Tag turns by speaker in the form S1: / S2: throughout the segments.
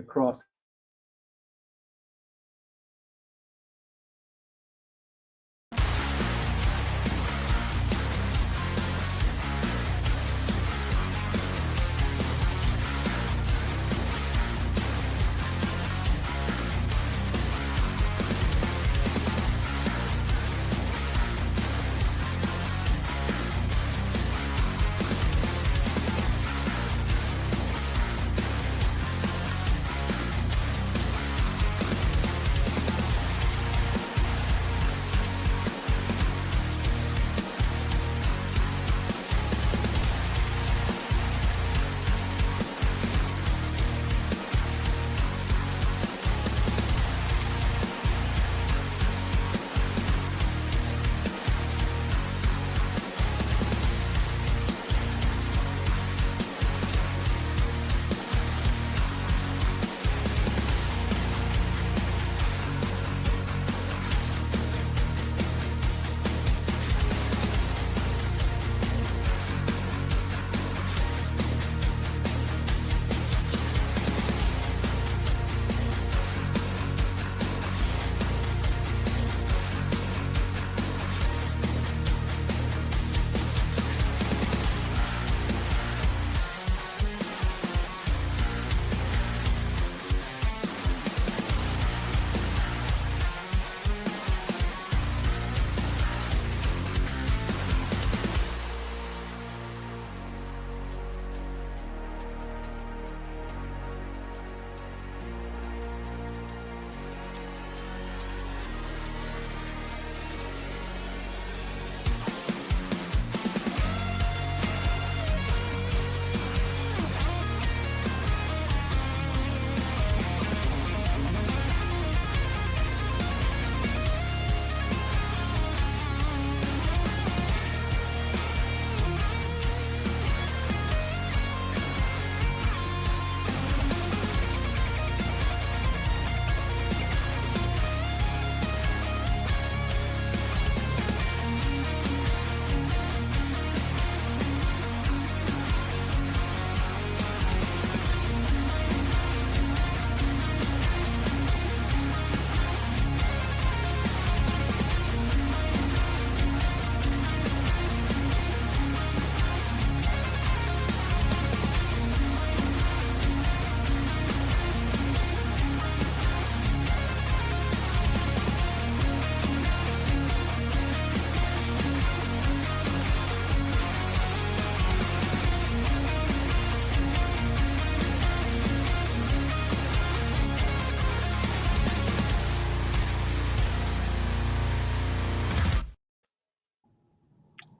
S1: across.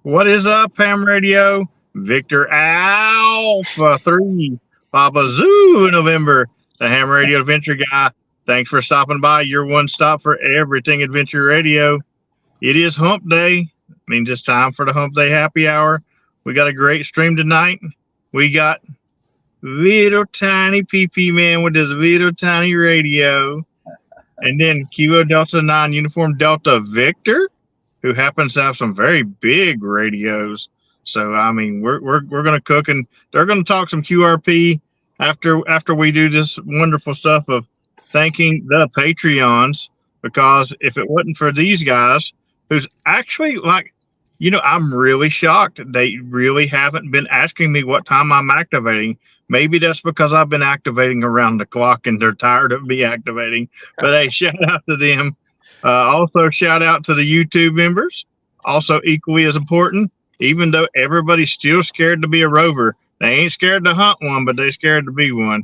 S2: What is up, Ham Radio? Victor Alpha 3, Papa Zoo November, the Ham Radio Adventure Guy. Thanks for stopping by. Your one stop for everything Adventure Radio. It is Hump Day. Means it's time for the Hump Day Happy Hour. We got a great stream tonight. We got little tiny PP Man with his little tiny radio. And then Kilo Delta 9 Uniform Delta Victor, who happens to have some very big radios. So I mean, we're going to cook, and they're going to talk some QRP after we do this wonderful stuff of thanking the Patreons, because if it wasn't for these guys, who's actually like, I'm really shocked they really haven't been asking me what time I'm activating. Maybe that's because I've been activating around the clock and they're tired of me activating. But hey, shout out to them. Also, shout out to the YouTube members. Also, equally as important, even though everybody's still scared to be a rover, they ain't scared to hunt one, but they're scared to be one.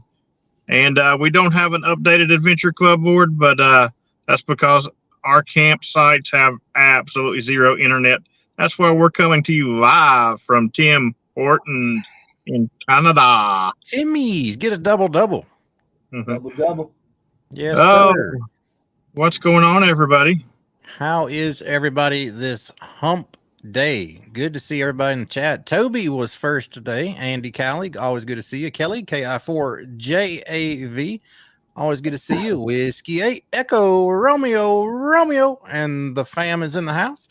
S2: And we don't have an updated Adventure Club board, but that's because our campsites have absolutely zero internet. That's why we're coming to you live from Tim Horton in Canada.
S3: Timmy's, get a double-double.
S1: Mm-hmm. Double.
S3: Yes, sir.
S2: What's going on, everybody?
S3: How is everybody this hump day? Good to see everybody in the chat. Toby was first today. Andy Callie, always good to see you. Kelly, KI4JAV, always good to see you. Whiskey 8, Echo, Romeo, and the fam is in the house.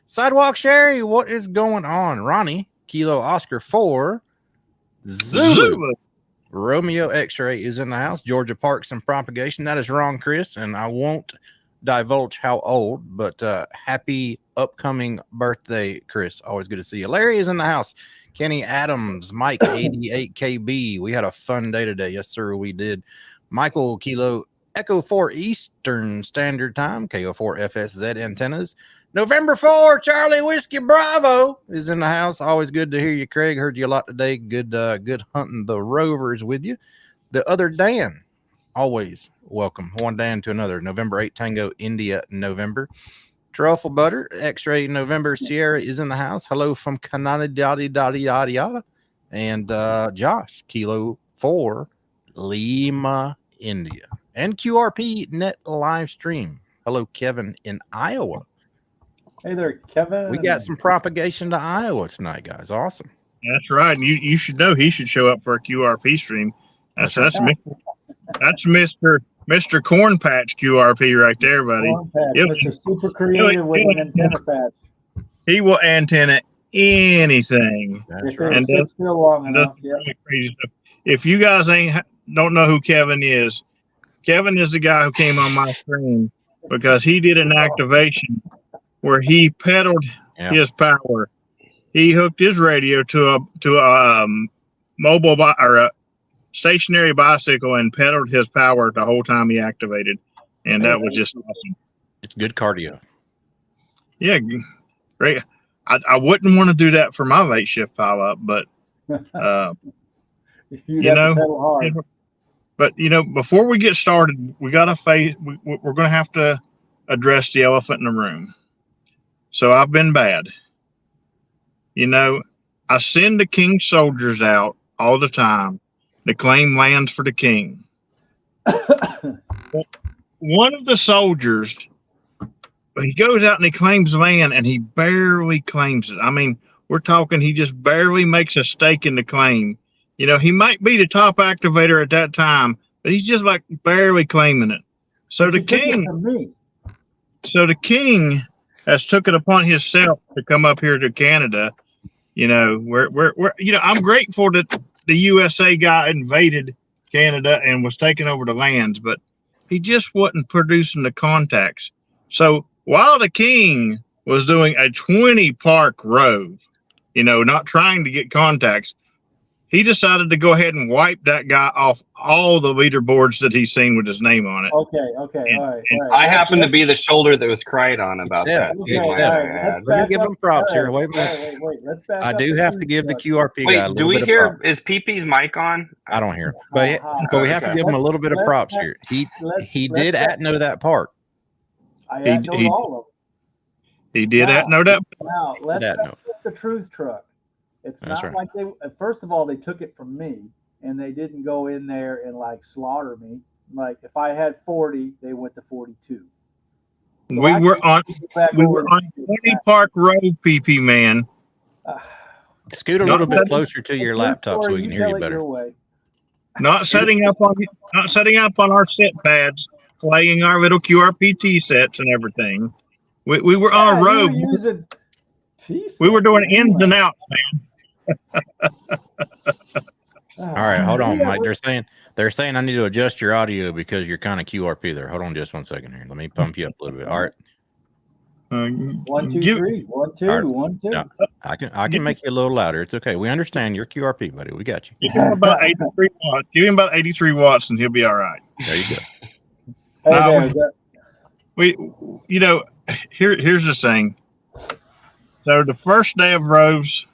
S3: Sidewalk Sherry, what is going on? Ronnie, Kilo Oscar 4, Zulu. Romeo X-Ray is in the house. Georgia Parks and Propagation. That is wrong, Chris, and I won't divulge how old, but happy upcoming birthday, Chris. Always good to see you. Larry is in the house. Kenny Adams, Mike 88KB. We had a fun day today. Yes, sir, we did. Michael Kilo Echo 4 Eastern Standard Time, KO4 FSZ antennas. November 4, Charlie Whiskey Bravo is in the house. Always good to hear you, Craig. Heard you a lot today. Good hunting the Rovers with you. The other Dan, always welcome. One Dan to another. November 8, Tango India November. Truffle Butter, X-Ray November Sierra is in the house. Hello from Kanani Yada Yada Yada. And Josh, Kilo 4, Lima, India. And QRP Net Live Stream. Hello, Kevin in Iowa.
S1: Hey there, Kevin.
S3: We got some propagation to Iowa tonight, guys. Awesome.
S2: That's right. You should know he should show up for a QRP stream. That's Mr. Corn Patch QRP right there, buddy.
S1: Corn Patch, Mr. Super Creative with an antenna patch.
S2: He will antenna anything.
S1: If they sit still long enough, yeah.
S2: Crazy stuff. If you guys don't know who Kevin is the guy who came on my screen because he did an activation where he pedaled his power. He hooked his radio to a mobile or a stationary bicycle and pedaled his power the whole time he activated, and that was just awesome.
S3: It's good cardio.
S2: Yeah, great. I wouldn't want to do that for my late shift pile up, but
S1: you know, pedal hard.
S2: But before we get started, we got to face. We're going to have to address the elephant in the room. So I've been bad. I send the king soldiers out all the time to claim lands for the king. One of the soldiers, he goes out and he claims land, and he barely claims it. I mean, we're talking he just barely makes a stake in the claim. He might be the top activator at that time, but he's just like barely claiming it. So the king has took it upon himself to come up here to Canada. I'm grateful that the USA guy invaded Canada and was taking over the lands, but he just wasn't producing the contacts. So while the king was doing a 20-park Rove, not trying to get contacts, he decided to go ahead and wipe that guy off all the leaderboards that he's seen with his name on it.
S1: Okay, all right.
S4: I happen to be the shoulder that was cried on about that.
S3: Let me give him props here. Wait a minute.
S1: Wait. Let's back up.
S3: I do have to give the QRP guy a little
S4: do we
S3: bit
S4: hear?
S3: of props.
S4: Is PP mic on?
S3: I don't hear. But we have to give him a little bit of props here. He did know that part.
S1: I know all of them.
S2: He did know that.
S1: Now let's the truth truck. It's not like they. First of all, they took it from me, and they didn't go in there and slaughter me. Like if I had 40, they went to 42. So
S2: we were on 20-park Rove, PP man.
S3: Scoot a little bit closer to your laptop so we can hear you better.
S2: Not setting up on our set pads, playing our little QRPT sets and everything. We were on a Rove. We were doing ins and outs, man.
S3: All right, hold on, Mike. They're saying I need to adjust your audio because you're kind of QRP there. Hold on just 1 second here. Let me pump you up a little bit. All right.
S1: 1, 2, 3. 1, 2. Right. 1, 2.
S3: No, I can make you a little louder. It's okay. We understand you're QRP, buddy. We got you.
S2: Give him about 83 watts. Give him about 83 watts, and he'll be all right.
S3: There you
S2: go. Here's the thing. So the first day of Roves,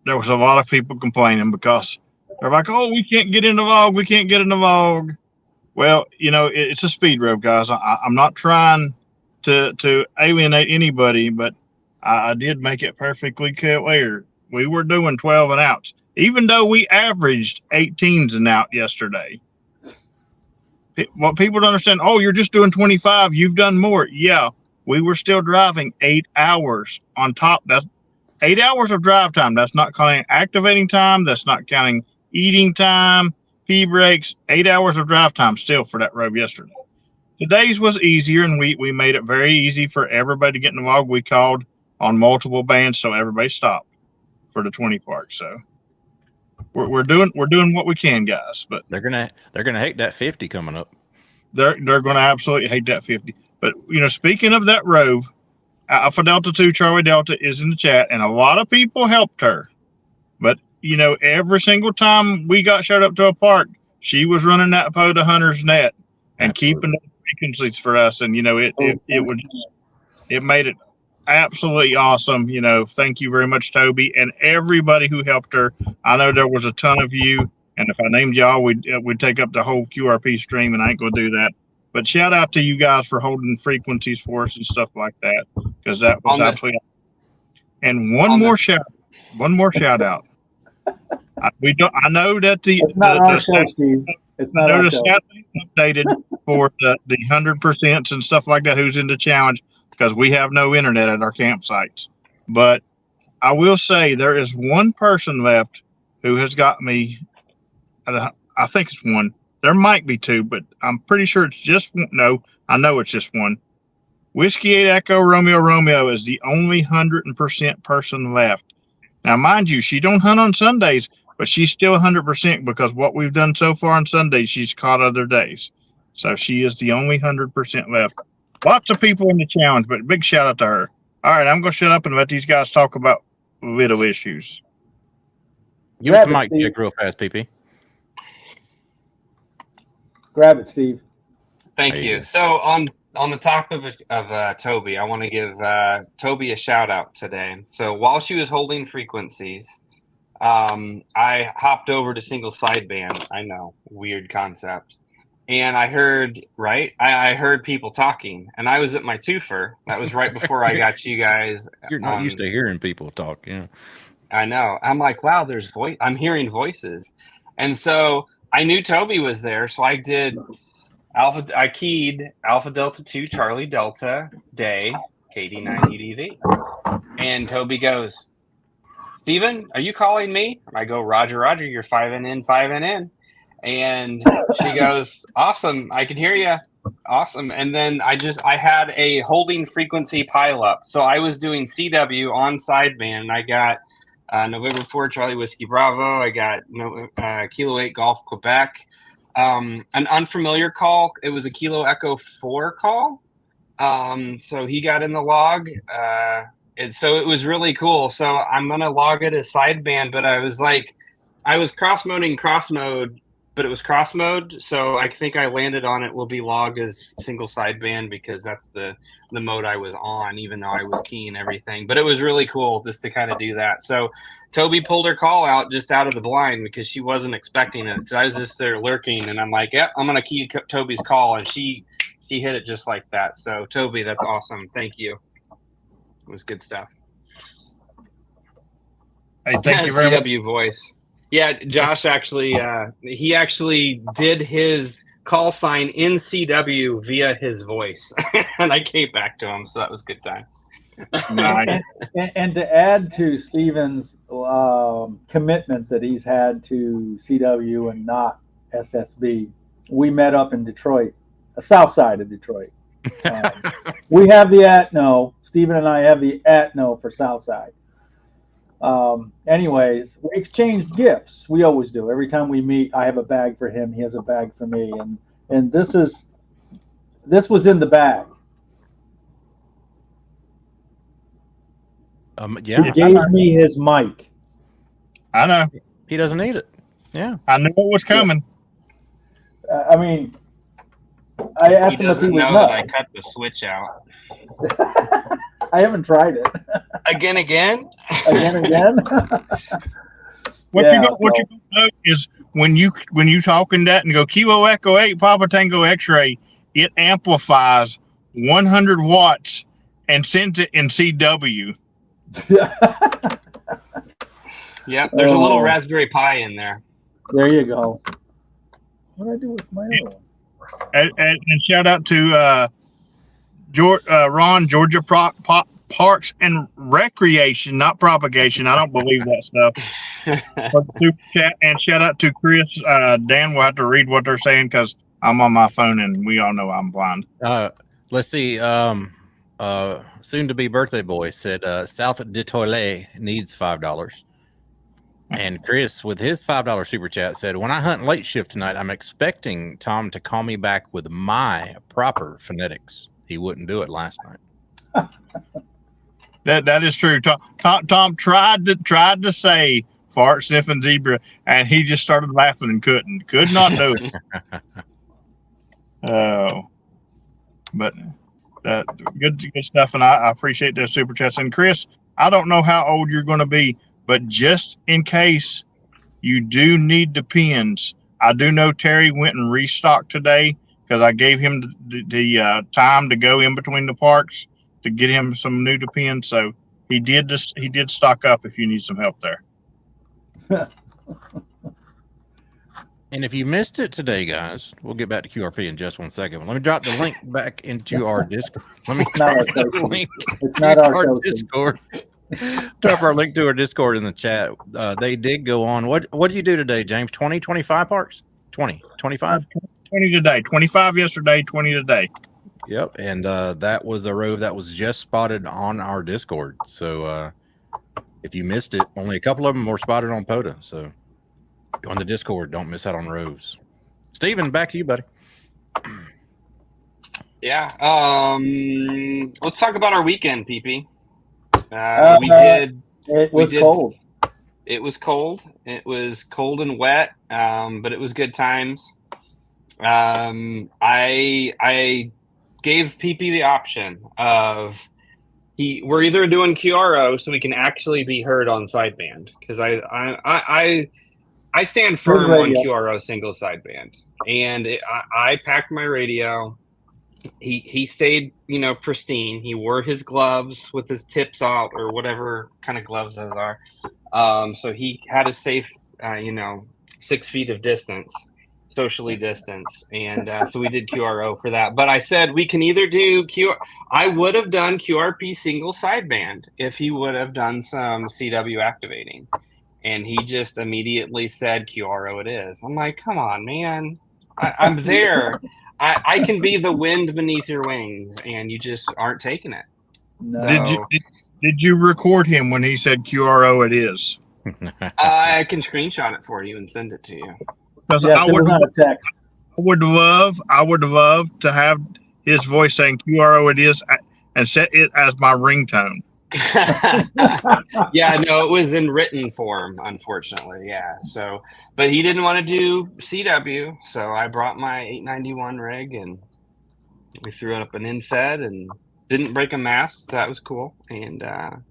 S2: there was a lot of people complaining because they're like, "Oh, we can't get in the vlog. We can't get in the vlog." Well, it's a speed Rove, guys. I'm not trying to alienate anybody, but I did make it perfectly clear. We were doing 12 and outs, even though we averaged 18s and out yesterday. What people don't understand, oh, you're just doing 25. You've done more. Yeah, we were still driving 8 hours on top. That's 8 hours of drive time. That's not counting activating time. That's not counting eating time, pee breaks. 8 hours of drive time still for that Rove yesterday. Today's was easier, and we made it very easy for everybody to get in the vlog. We called on multiple bands, so everybody stopped for the 20 park. So we're doing what we can, guys. But
S3: they're gonna hate that 50 coming up.
S2: They're gonna absolutely hate that 50. But speaking of that Rove, Alpha Delta 2 Charlie Delta is in the chat, and a lot of people helped her. But every single time we got showed up to a park, she was running that POTA hunter's net and keeping those frequencies for us. And it made it absolutely awesome. Thank you very much, Toby, and everybody who helped her. I know there was a ton of you, and if I named y'all, we'd take up the whole QRP stream, and I ain't gonna do that. But shout out to you guys for holding frequencies for us and stuff like that, because that was absolutely awesome. And one more shout out. I know that
S1: it's not our show, Steve. It's not our show.
S2: Updated for the 100% and stuff like that. Who's in the challenge? Because we have no internet at our campsites. But I will say there is one person left who has got me. I think it's one. There might be two, but I'm pretty sure it's just one. No, I know it's just one. Whiskey 8 Echo Romeo Romeo is the only 100% person left. Now, mind you, she don't hunt on Sundays, but she's still 100% because what we've done so far on Sundays, she's caught other days. So she is the only 100% left. Lots of people in the challenge, but big shout out to her. All right, I'm going to shut up and let these guys talk about little issues.
S3: Give us a mic check real fast, PP.
S1: Grab it, Steve.
S4: Thank you. So on the topic of Toby, I want to give Toby a shout out today. So while she was holding frequencies, I hopped over to single sideband. I know, weird concept. And I heard, I heard people talking, and I was at my twofer. That was right before I got you guys.
S3: You're not used to hearing people talk, yeah.
S4: I know. I'm like, wow, I'm hearing voices. And so I knew Toby was there, so I keyed Alpha Delta 2 Charlie Delta Day KD9UDV. And Toby goes, Steven, are you calling me? I go, Roger, you're 5N in, 5N in. And she goes, awesome, I can hear you. Awesome. And then I had a holding frequency pileup. So I was doing CW on sideband, and I got November 4 Charlie Whiskey Bravo. I got Kilo 8 Golf Quebec. An unfamiliar call. It was a Kilo Echo 4 call. So he got in the log. So it was really cool. So I'm going to log it as sideband, but I was cross-moding cross mode, but it was cross mode. So I think I landed on it will be logged as single sideband because that's the mode I was on, even though I was keying everything. But it was really cool just to kind of do that. So Toby pulled her call out just out of the blind because she wasn't expecting it. Because I was just there lurking, and I'm like, I'm going to key Toby's call, and she hit it just like that. So Toby, that's awesome. Thank you. It was good stuff.
S2: Hey, thank you very much.
S4: CW voice. Yeah, Josh actually did his call sign in CW via his voice, and I came back to him, so that was good time.
S2: Nice.
S1: And to add to Steven's commitment that he's had to CW and not SSB, we met up in Detroit, the south side of Detroit. We have the Atno. Steven and I have the Atno for Southside. Anyways, we exchanged gifts. We always do. Every time we meet, I have a bag for him. He has a bag for me. And this was in the bag.
S3: Yeah.
S1: He gave me his mic.
S2: I know.
S3: He doesn't need it. Yeah.
S2: I knew it was coming.
S1: I mean, I asked him if he was nuts.
S4: I cut the switch out.
S1: I haven't tried it.
S4: Again.
S2: What you don't know is when you talking that and go Kilo Echo 8 Papa Tango X-ray, it amplifies 100 watts and sends it in CW.
S4: Yep, there's a little Raspberry Pi in there.
S1: There you go. What do I do with my other one?
S2: And shout out to Ron, Georgia Parks and Recreation, not propagation. I don't believe that stuff. Super chat, and shout out to Chris. Dan will have to read what they're saying because I'm on my phone and we all know I'm blind.
S3: Let's see. Soon to be birthday boy said South de Toile needs $5. And Chris, with his $5 super chat, said, "When I hunt late shift tonight, I'm expecting Tom to call me back with my proper phonetics. He wouldn't do it last night."
S2: That is true. Tom tried to say fart sniffing zebra, and he just started laughing and could not do it. Oh, but good stuff, and I appreciate those super chats. And Chris, I don't know how old you're going to be, but just in case you do need the pins, I do know Terry went and restocked today because I gave him the time to go in between the parks to get him some new pins. So he did stock up if you need some help there.
S3: And if you missed it today, guys, we'll get back to QRP in just 1 second. Let me drop the link back into our Discord. Let me drop the link.
S1: It's not our
S3: Discord. Drop our link to our Discord in the chat. They did go on. What did you do today, James? 20, 25 parks? 20, 25?
S2: 20 today. 25 yesterday, 20 today.
S3: Yep. And that was a Rove that was just spotted on our Discord. So if you missed it, only a couple of them were spotted on POTA. So go on the Discord. Don't miss out on Roves. Steven, back to you, buddy.
S4: Yeah. Let's talk about our weekend, PP. We did.
S1: It was cold.
S4: It was cold. It was cold and wet, but it was good times. I gave PP the option of we're either doing QRO so we can actually be heard on sideband, because I stand firm on QRO single sideband, and I packed my radio. He stayed, pristine. He wore his gloves with his tips out, or whatever kind of gloves those are. So he had a safe, 6 feet of distance, socially distanced, and so we did QRO for that. But I said we can either do I would have done QRP single sideband if he would have done some CW activating, and he just immediately said QRO it is. I'm like, come on, man, I'm there. I can be the wind beneath your wings, and you just aren't taking it.
S1: No.
S4: So,
S2: did you record him when he said QRO it is?
S4: I can screenshot it for you and send it to you.
S2: Because
S1: yes, it was on a text.
S2: I would have loved to have his voice saying QRO it is and set it as my ringtone.
S4: Yeah, no, it was in written form, unfortunately. Yeah. So, but he didn't want to do CW, so I brought my 891 rig, and we threw up an in-fed and didn't break a mast. That was cool. And had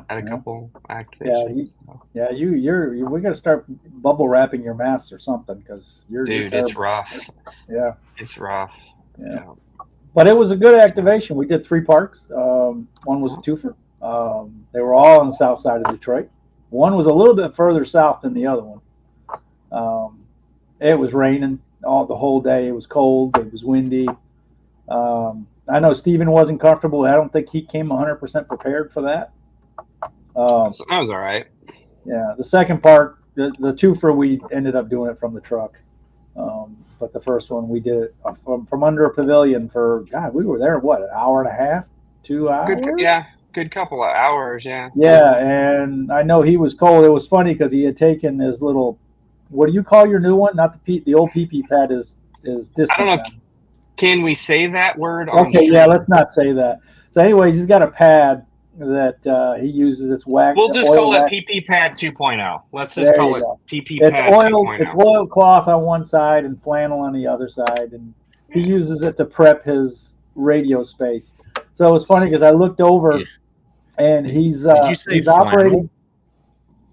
S4: a couple activations.
S1: We got to start bubble wrapping your masts or something, because you're
S4: it's rough.
S1: Yeah,
S4: it's rough.
S1: Yeah. But it was a good activation. We did 3 parks. One was a twofer. They were all on the south side of Detroit. One was a little bit further south than the other one. It was raining the whole day. It was cold. It was windy. I know Steven wasn't comfortable. I don't think he came 100% prepared for that.
S4: That was all right.
S1: Yeah, the second part, the twofer, we ended up doing it from the truck. But the first one, we did it from under a pavilion for, God, we were there, what, an hour and a half, 2 hours?
S4: Good couple of hours, yeah.
S1: Yeah, and I know he was cold. It was funny because he had taken his little, what do you call your new one? Not the old PP pad is distant.
S4: I don't know. Can we say that word?
S1: Okay, yeah, let's not say that. So anyways, he's got a pad that he uses. It's wax.
S4: We'll just call it PP Pad 2.0. Let's just call it PP Pad 2.0.
S1: It's oilcloth on one side and flannel on the other side, and he uses it to prep his radio space. So it was funny because I looked over, and he's operating.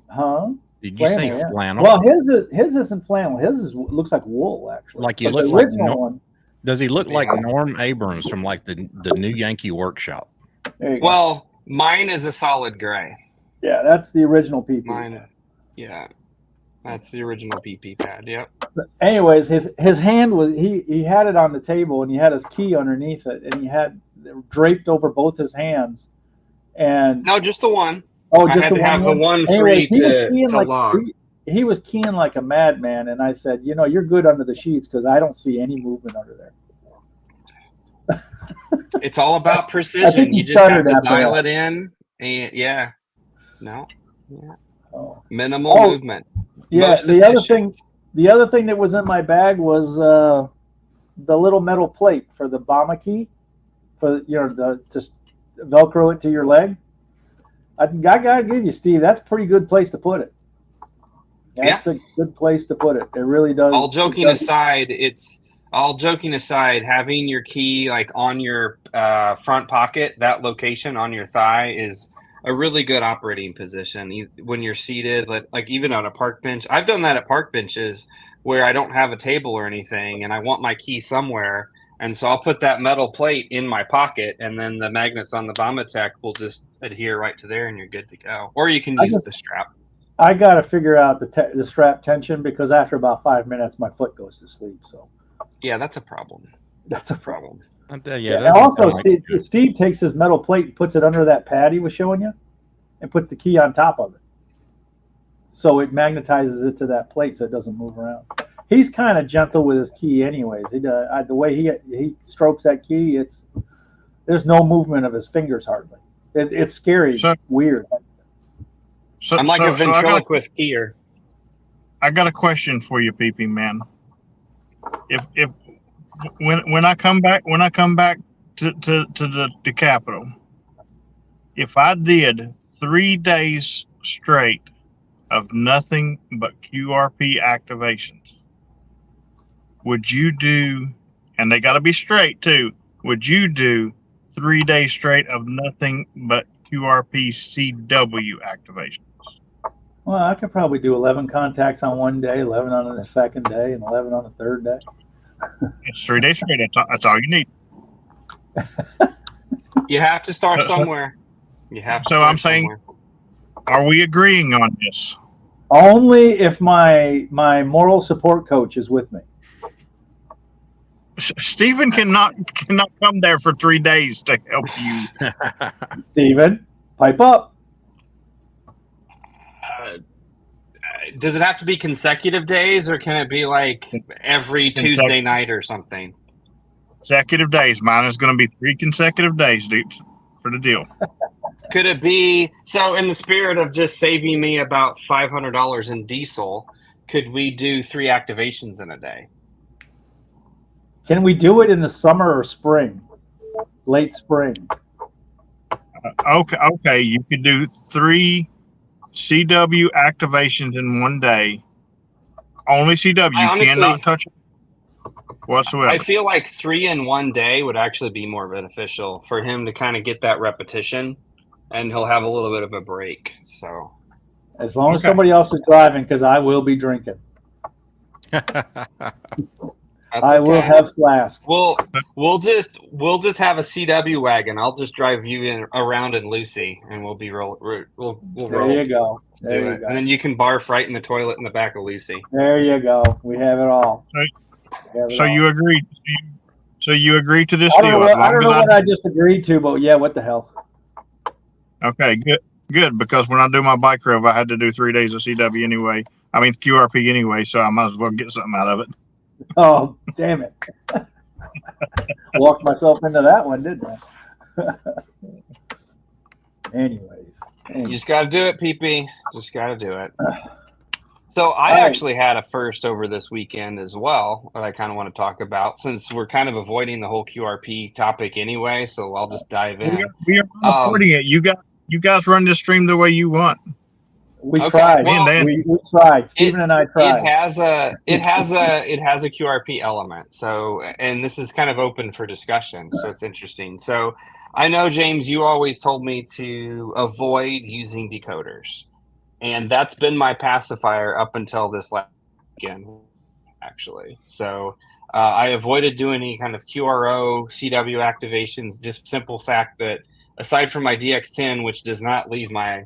S1: Huh?
S3: Did you say flannel?
S1: Well, his isn't flannel. His looks like wool, actually.
S3: Like you look like one. Does he look like Norm Abrams from like the new Yankee Workshop?
S4: Well, mine is a solid gray.
S1: Yeah, that's the original PP.
S4: That's the original PP pad. Yep.
S1: But anyways, his hand was he had it on the table, and he had his key underneath it, and he had draped over both his hands. And
S4: no, just the one.
S1: Oh,
S4: just I had the to have the one free to log.
S1: He was keying like a madman, and I said, you're good under the sheets because I don't see any movement under there.
S4: It's all about precision. You just have to dial it in. And Minimal movement.
S1: Yeah.
S4: Most
S1: The
S4: efficient.
S1: other thing that was in my bag was the little metal plate for the Bama key, for just Velcro it to your leg. I gotta give you, Steve, that's a pretty good place to put it. That's a good place to put it. It really does.
S4: All joking aside, having your key like on your front pocket, that location on your thigh is a really good operating position when you're seated, like even on a park bench. I've done that at park benches where I don't have a table or anything and I want my key somewhere. And so I'll put that metal plate in my pocket and then the magnets on the Bomatech will just adhere right to there and you're good to go. Or you can use the strap.
S1: I got to figure out the strap tension because after about 5 minutes, my foot goes to sleep. So
S4: yeah, that's a problem.
S1: That's a problem.
S3: And
S1: also, Steve takes his metal plate and puts it under that pad he was showing you and puts the key on top of it. So it magnetizes it to that plate so it doesn't move around. He's kind of gentle with his key anyways. The way he strokes that key, there's no movement of his fingers hardly. It's scary, weird.
S4: I'm like a ventriloquist keyer.
S2: I got a question for you, PP man. If when I come back to the Capitol, if I did 3 days straight of nothing but QRP activations, would you do, and they got to be straight too, would you do 3 days straight of nothing but QRP CW activations?
S1: Well, I could probably do 11 contacts on one day, 11 on the second day, and 11 on the third day.
S2: It's 3 days straight. That's all you need.
S4: You have to start somewhere. You have to.
S2: So I'm saying, are we agreeing on this?
S1: Only if my moral support coach is with me.
S2: Steven cannot come there for 3 days to help you.
S1: Steven, pipe up.
S4: Does it have to be consecutive days, or can it be like every Tuesday night or something?
S2: Consecutive days. Mine is going to be 3 consecutive days, dude, for the deal.
S4: Could it be, so in the spirit of just saving me about $500 in diesel, could we do 3 activations in a day?
S1: Can we do it in the summer or spring? Late spring.
S2: Okay. You could do 3 CW activations in one day. Only CW. You cannot touch it whatsoever.
S4: I feel like 3 in one day would actually be more beneficial for him to kind of get that repetition, and he'll have a little bit of a break. So,
S1: as long as somebody else is driving, because I will be drinking. I will have flask.
S4: We'll just have a CW wagon. I'll just drive you around in Lucy, and we'll roll.
S1: There you go.
S4: There you go. And then you can barf right in the toilet in the back of Lucy.
S1: There you go. We have it all.
S2: So you agree? So you agree to this deal?
S1: I don't know what I just agreed to, but yeah, what the hell?
S2: Okay, good. Because when I do my bike Rove, I had to do 3 days of CW anyway. I mean QRP anyway, so I might as well get something out of it.
S1: Oh, damn it. Walked myself into that one, didn't I? Anyways.
S4: You just got to do it, PP. Just got to do it. So I actually had a first over this weekend as well that I kind of want to talk about, since we're kind of avoiding the whole QRP topic anyway. So I'll just dive in.
S2: We are recording it. You guys run this stream the way you want.
S1: We tried. Well, we tried. Steven and I tried.
S4: It has a QRP element. So, and this is kind of open for discussion. So it's interesting. So I know, James, you always told me to avoid using decoders, and that's been my pacifier up until this last weekend, actually. So I avoided doing any kind of QRO, CW activations. Just simple fact that aside from my DX10, which does not leave my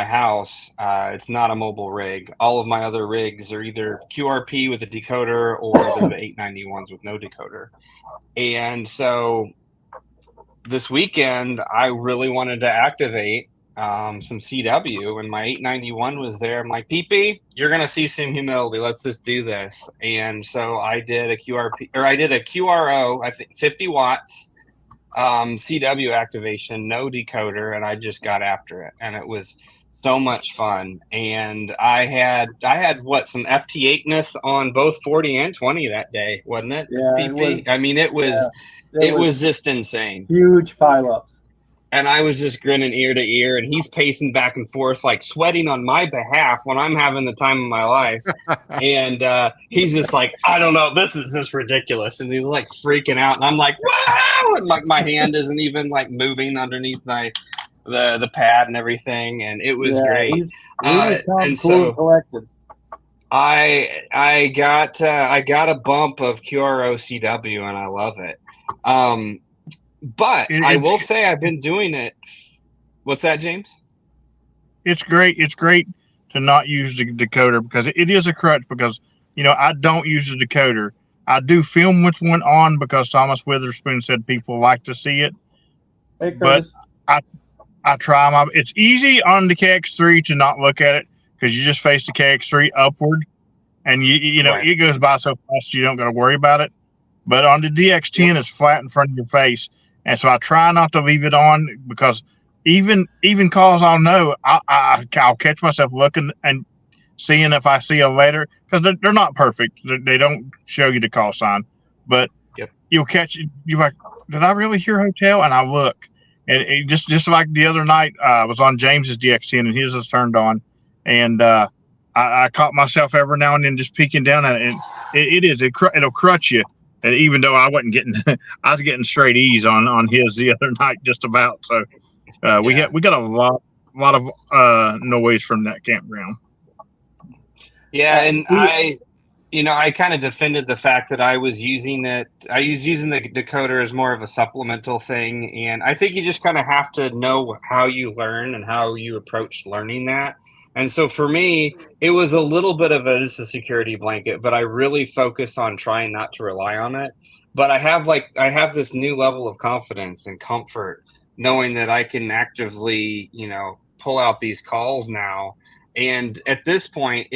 S4: house, it's not a mobile rig. All of my other rigs are either QRP with a decoder or they're the 891s with no decoder. And so this weekend, I really wanted to activate some CW, and my 891 was there. I'm like, PP, you're going to see some humility. Let's just do this. And so I did a QRO, I think 50 watts, CW activation, no decoder, and I just got after it. And it was so much fun. And I had what, some FT8ness on both 40 and 20 that day, wasn't it?
S1: Yeah,
S4: PP?
S1: it was.
S4: I mean, it was just insane.
S1: Huge pileups.
S4: And I was just grinning ear to ear, and he's pacing back and forth, like sweating on my behalf when I'm having the time of my life. And he's just like, I don't know, this is just ridiculous. And he's like freaking out. And I'm like, wow! And like my hand isn't even like moving underneath the pad and everything. And it was great.
S1: He was
S4: and
S1: cool
S4: so
S1: and collected.
S4: I got a bump of QRO CW, and I love it. But I will say I've been doing it. What's that, James?
S2: It's great. It's great to not use the decoder because it is a crutch because, I don't use the decoder. I do film with one on because Thomas Witherspoon said people like to see it.
S1: Hey, Curtis.
S2: But I try my. It's easy on the KX3 to not look at it because you just face the KX3 upward, and
S4: Right.
S2: it goes by so fast you don't got to worry about it. But on the DX10, it's flat in front of your face, and so I try not to leave it on because even calls I'll know I'll catch myself looking and seeing if I see a letter because they're not perfect. They don't show you the call sign, but you'll catch it. You're like, did I really hear hotel? And I look, and it just like the other night, I was on James's DX10 and his was turned on, and I caught myself every now and then just peeking down at it. And it'll crutch you. And even though I wasn't getting, I was getting straight E's on his the other night, just about. So we got a lot of noise from that campground.
S4: Yeah, and I kind of defended the fact that I was using it. I was using the decoder as more of a supplemental thing, and I think you just kind of have to know how you learn and how you approach learning that. And so for me, it was a little bit of just a security blanket, but I really focused on trying not to rely on it. But I have this new level of confidence and comfort knowing that I can actively, pull out these calls now. And at this point,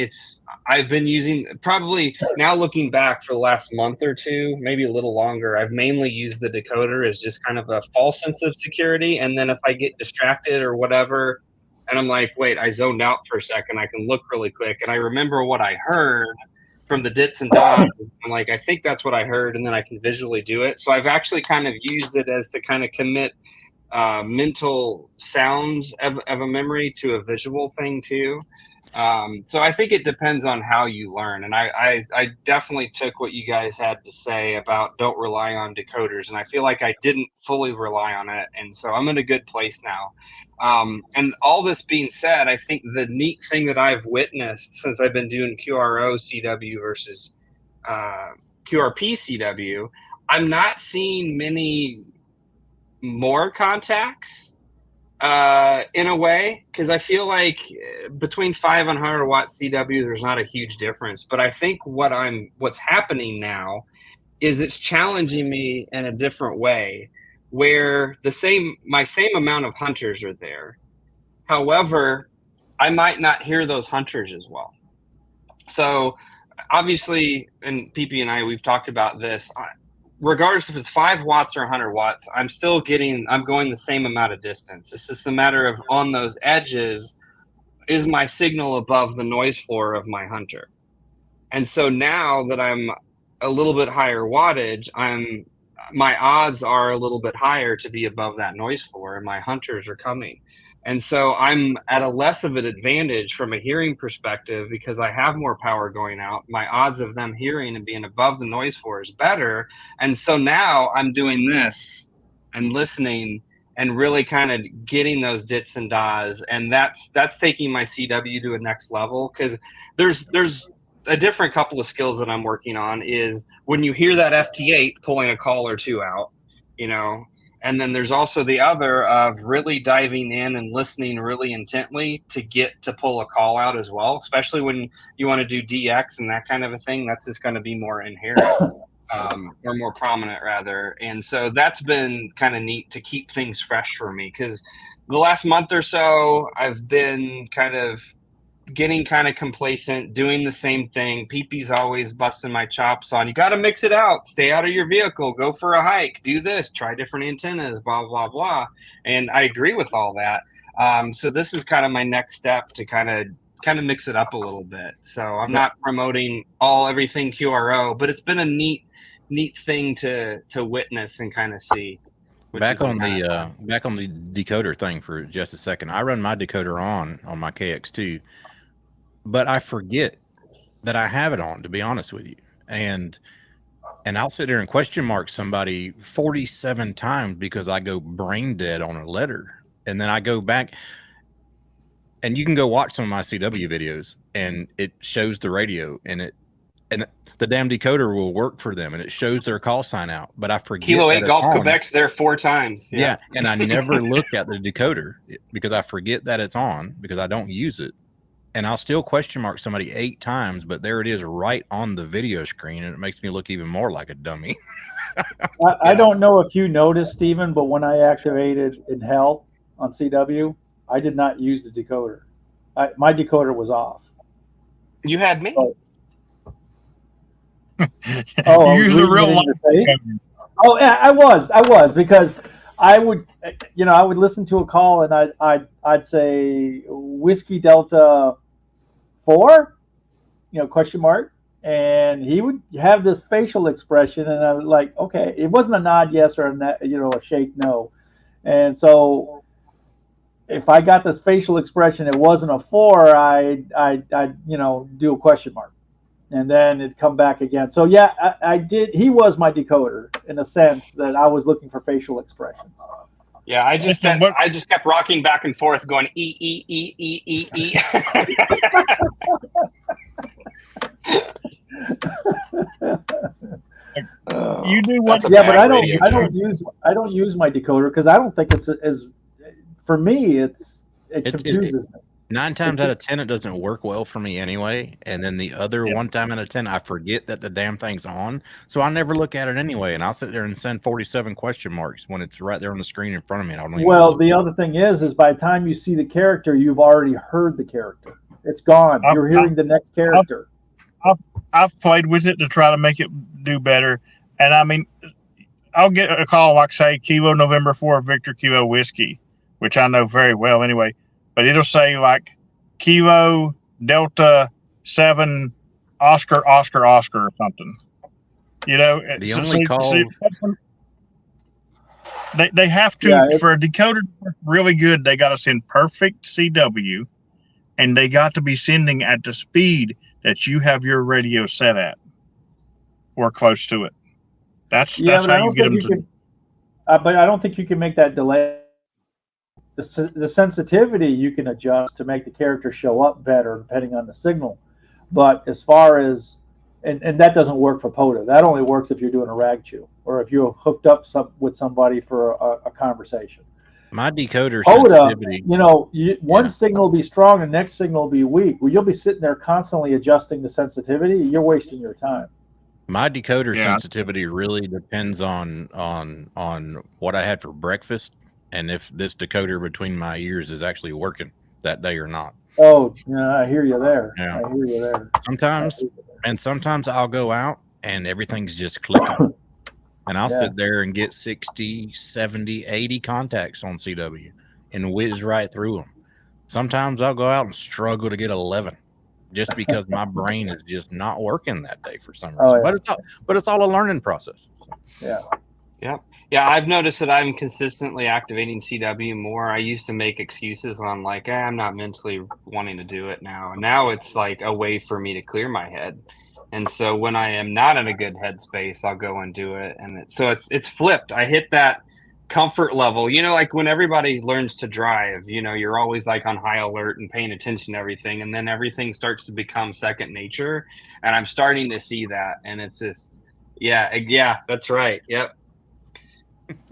S4: I've been using, probably now looking back for the last month or two, maybe a little longer, I've mainly used the decoder as just kind of a false sense of security. And then if I get distracted or whatever, and I'm like, wait, I zoned out for a second, I can look really quick. And I remember what I heard from the dits and dots. I'm like, I think that's what I heard. And then I can visually do it. So I've actually kind of used it as to kind of commit mental sounds of a memory to a visual thing too. So I think it depends on how you learn. And I definitely took what you guys had to say about don't rely on decoders. And I feel like I didn't fully rely on it. And so I'm in a good place now. And all this being said, I think the neat thing that I've witnessed since I've been doing QRO CW versus QRP CW, I'm not seeing many more contacts in a way, because I feel like between 5 and 100 watt CW there's not a huge difference, but I think what's happening now is it's challenging me in a different way where my same amount of hunters are there, however I might not hear those hunters as well. So obviously, and PP and I, we've talked about this, regardless if it's 5 watts or 100 watts, I'm going the same amount of distance. It's just a matter of on those edges, is my signal above the noise floor of my hunter? And so now that I'm a little bit higher wattage, my odds are a little bit higher to be above that noise floor, and my hunters are coming. And so I'm at a less of an advantage from a hearing perspective because I have more power going out. My odds of them hearing and being above the noise floor is better. And so now I'm doing this and listening and really kind of getting those dits and dahs. And that's taking my CW to a next level, because there's a different couple of skills that I'm working on is when you hear that FT8 pulling a call or two out, and then there's also the other of really diving in and listening really intently to get to pull a call out as well, especially when you want to do DX and that kind of a thing. That's just going to be more inherent or more prominent rather. And so that's been kind of neat to keep things fresh for me, because the last month or so I've been kind of getting kind of complacent, doing the same thing. PP's always busting my chops on, you got to mix it out, stay out of your vehicle, go for a hike, do this, try different antennas, blah, blah, blah. And I agree with all that. So this is kind of my next step to kind of mix it up a little bit. So I'm not promoting everything QRO, but it's been a neat thing to witness and kind of see.
S3: Back on the decoder thing for just a second. I run my decoder on my KX2, but I forget that I have it on, to be honest with you. And I'll sit there and question mark somebody 47 times because I go brain dead on a letter. And then I go back, and you can go watch some of my CW videos, and it shows the radio, and the damn decoder will work for them, and it shows their call sign out. But I forget.
S4: Kilo 8 Golf Quebec's there 4 times.
S3: Yeah, and I never look at the decoder because I forget that it's on because I don't use it. And I'll still question mark somebody 8 times, but there it is right on the video screen, and it makes me look even more like a dummy.
S1: I don't know if you noticed, Steven, but when I activated in hell on CW, I did not use the decoder. My decoder was off.
S4: You had me.
S1: Oh,
S2: use the real one.
S1: Oh, yeah, I was because I would listen to a call and I'd say Whiskey Delta 4, question mark, and he would have this facial expression, and I was like, okay, it wasn't a nod yes or a shake no, and so if I got this facial expression, it wasn't a 4, I'd do a question mark. And then it'd come back again. So yeah, I did. He was my decoder in a sense that I was looking for facial expressions.
S4: Yeah, I just kept rocking back and forth, going E E E E E E.
S2: You do what?
S1: Yeah, but I don't use my decoder because I don't think it's as. For me, it confuses me.
S3: 9 times out of 10, it doesn't work well for me anyway. And then the other 1 time out of 10, I forget that the damn thing's on. So I never look at it anyway. And I'll sit there and send 47 question marks when it's right there on the screen in front of me. And I don't
S1: well, the other thing is by the time you see the character, you've already heard the character. It's gone. You're hearing the next character.
S2: I've played with it to try to make it do better. And I mean, I'll get a call like, say, Kilo November 4, Victor Kilo Whiskey, which I know very well anyway. But it'll say like Kilo Delta 7 Oscar or something.
S3: The only call.
S2: They have to, for a decoder to work really good, they got to send perfect CW, and they got to be sending at the speed that you have your radio set at or close to it. That's how you get them to.
S1: But I don't think you can make that delay. The sensitivity you can adjust to make the character show up better depending on the signal. But as far as, and that doesn't work for POTA. That only works if you're doing a rag chew or if you're hooked up with somebody for a conversation.
S3: My decoder
S1: POTA,
S3: sensitivity.
S1: One signal will be strong and the next signal will be weak. Well, you'll be sitting there constantly adjusting the sensitivity. You're wasting your time.
S3: My decoder sensitivity really depends on what I had for breakfast and if this decoder between my ears is actually working that day or not.
S1: Oh, yeah, I hear you there.
S3: Yeah.
S1: I hear you there.
S3: Sometimes I'll go out and everything's just clicking. And I'll sit there and get 60, 70, 80 contacts on CW and whiz right through them. Sometimes I'll go out and struggle to get 11 just because my brain is just not working that day for some reason.
S1: Oh, yeah.
S3: But it's all a learning process.
S1: Yeah.
S4: Yeah, I've noticed that I'm consistently activating CW more. I used to make excuses on like, I'm not mentally wanting to do it now. And now it's like a way for me to clear my head. And so when I am not in a good headspace, I'll go and do it. And it's flipped. I hit that comfort level, like when everybody learns to drive, you're always like on high alert and paying attention to everything. And then everything starts to become second nature. And I'm starting to see that. And it's just, yeah, that's right. Yep.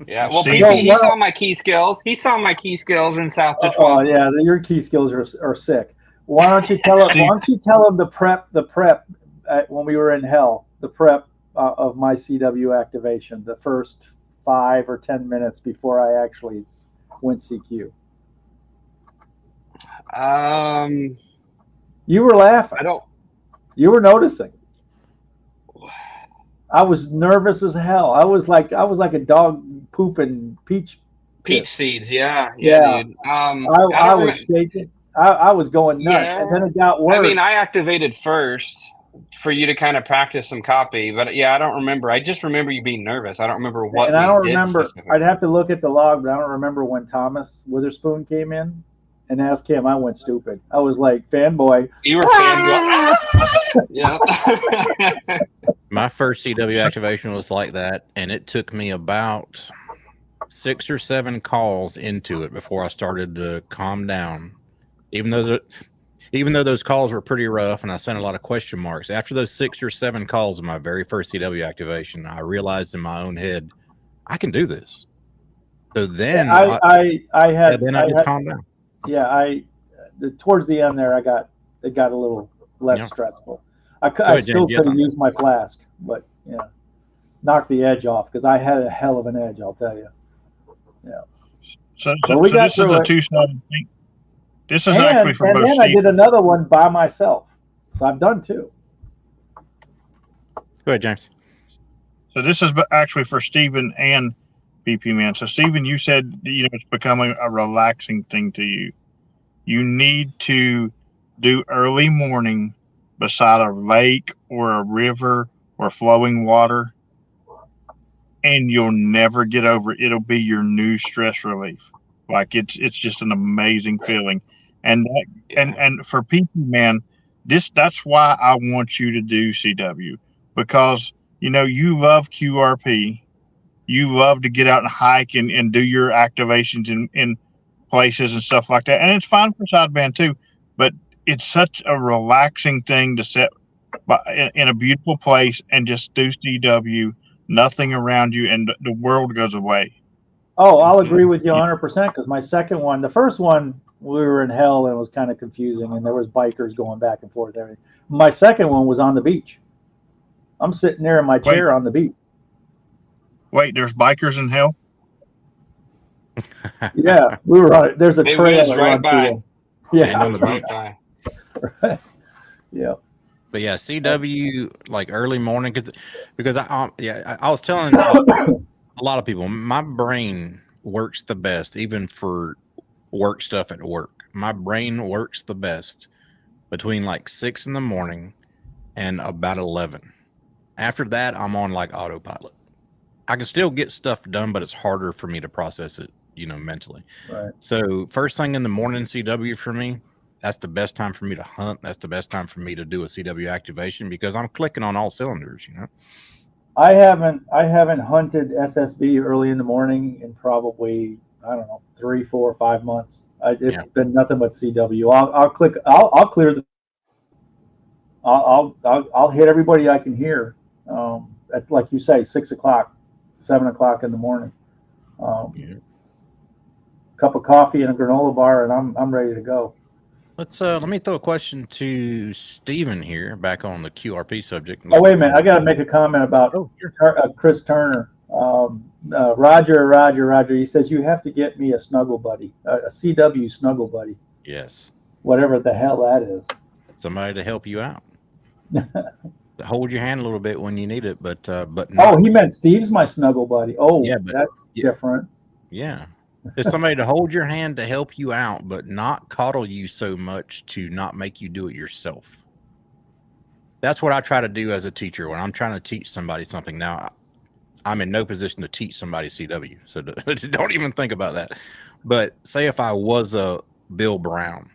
S4: Yeah, well, he saw my key skills. He saw my key skills in South Detroit.
S1: Oh, yeah, your key skills are sick. Why don't you tell him the prep when we were in hell, the prep of my CW activation, the first 5 or 10 minutes before I actually went CQ. You were laughing. You were noticing. I was nervous as hell. I was like a dog pooping peach
S4: Peach seeds, yeah,
S1: Yeah.
S4: dude.
S1: I was shaking. I was going nuts, and then it got worse.
S4: I mean, I activated first for you to kind of practice some copy, but yeah, I don't remember. I just remember you being nervous. I don't remember what.
S1: And I don't remember. I'd have to look at the log, but I don't remember when Thomas Witherspoon came in and asked him. I went stupid. I was like fanboy.
S4: You were fanboy. Yeah.
S3: My first CW activation was like that, and it took me about 6 or 7 calls into it before I started to calm down. Even though those calls were pretty rough and I sent a lot of question marks, after those 6 or 7 calls of my very first CW activation, I realized in my own head, I can do this. So then I just calmed down.
S1: Yeah, towards the end there, it got a little less stressful. I still could have used my flask, but yeah, knocked the edge off because I had a hell of an edge, I'll tell you. Yeah.
S2: So this is a two-sided thing. This is actually for both.
S1: And then I did another one by myself, so I've done 2.
S3: Go ahead, James.
S2: So this is actually for Steven and BP Man. So Steven, you said it's becoming a relaxing thing to you. You need to do early morning beside a lake or a river or flowing water, and you'll never get over it. It'll be your new stress relief. Like it's just an amazing feeling. And for people, man, that's why I want you to do CW, because you love QRP. You love to get out and hike and do your activations in places and stuff like that. And it's fine for sideband too, but it's such a relaxing thing to sit in a beautiful place and just do CW, nothing around you, and the world goes away.
S1: Oh, I'll agree with you 100% because my second one, the first one, we were in hell and it was kind of confusing and there was bikers going back and forth. Everything. My second one was on the beach. I'm sitting there in my chair on the beach.
S2: Wait, there's bikers in hell?
S1: Yeah, we were on it. There's a trail
S4: right by.
S1: Yeah,
S4: right by.
S1: Right. Yeah.
S3: But yeah, CW like early morning because I was telling a lot of people my brain works the best even for work stuff at work. My brain works the best between like 6 in the morning and about 11. After that, I'm on like autopilot. I can still get stuff done, but it's harder for me to process it, mentally.
S1: Right.
S3: So first thing in the morning, CW for me, that's the best time for me to hunt. That's the best time for me to do a CW activation because I'm clicking on all cylinders,
S1: I haven't hunted SSB early in the morning in probably, I don't know, 3, 4, 5 months. It's been nothing but CW. I'll clear the. I'll hit everybody I can hear. At, like you say, 6 o'clock, 7 o'clock in the morning. Cup of coffee and a granola bar, and I'm ready to go.
S3: Let me throw a question to Steven here, back on the QRP subject.
S1: Oh, wait a minute. I got to make a comment about Chris Turner. Roger. He says, you have to get me a snuggle buddy, a CW snuggle buddy.
S3: Yes.
S1: Whatever the hell that is.
S3: Somebody to help you out. Hold your hand a little bit when you need it, but not.
S1: Oh, he meant Steve's my snuggle buddy. Oh, yeah, that's different.
S3: Yeah. It's somebody to hold your hand to help you out, but not coddle you so much to not make you do it yourself. That's what I try to do as a teacher when I'm trying to teach somebody something. Now, I'm in no position to teach somebody CW, so don't even think about that. But say if I was a Bill Brown,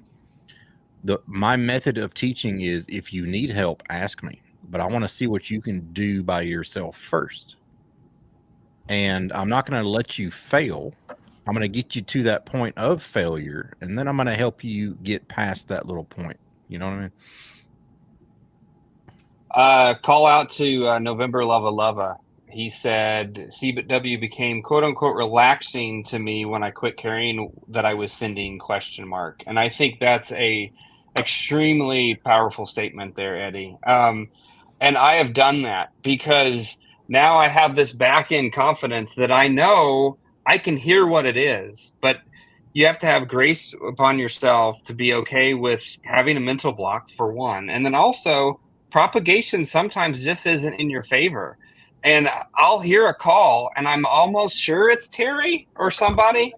S3: my method of teaching is if you need help, ask me. But I want to see what you can do by yourself first. And I'm not going to let you fail. I'm going to get you to that point of failure, and then I'm going to help you get past that little point. You know what
S4: I mean? Call out to November Lava. He said CW became quote unquote relaxing to me when I quit carrying that I was sending ? And I think that's a extremely powerful statement there, Eddie. And I have done that because now I have this back end confidence that I know I can hear what it is, but you have to have grace upon yourself to be okay with having a mental block for one. And then also propagation sometimes just isn't in your favor. and I'll hear a call, and I'm almost sure it's Terry or somebody,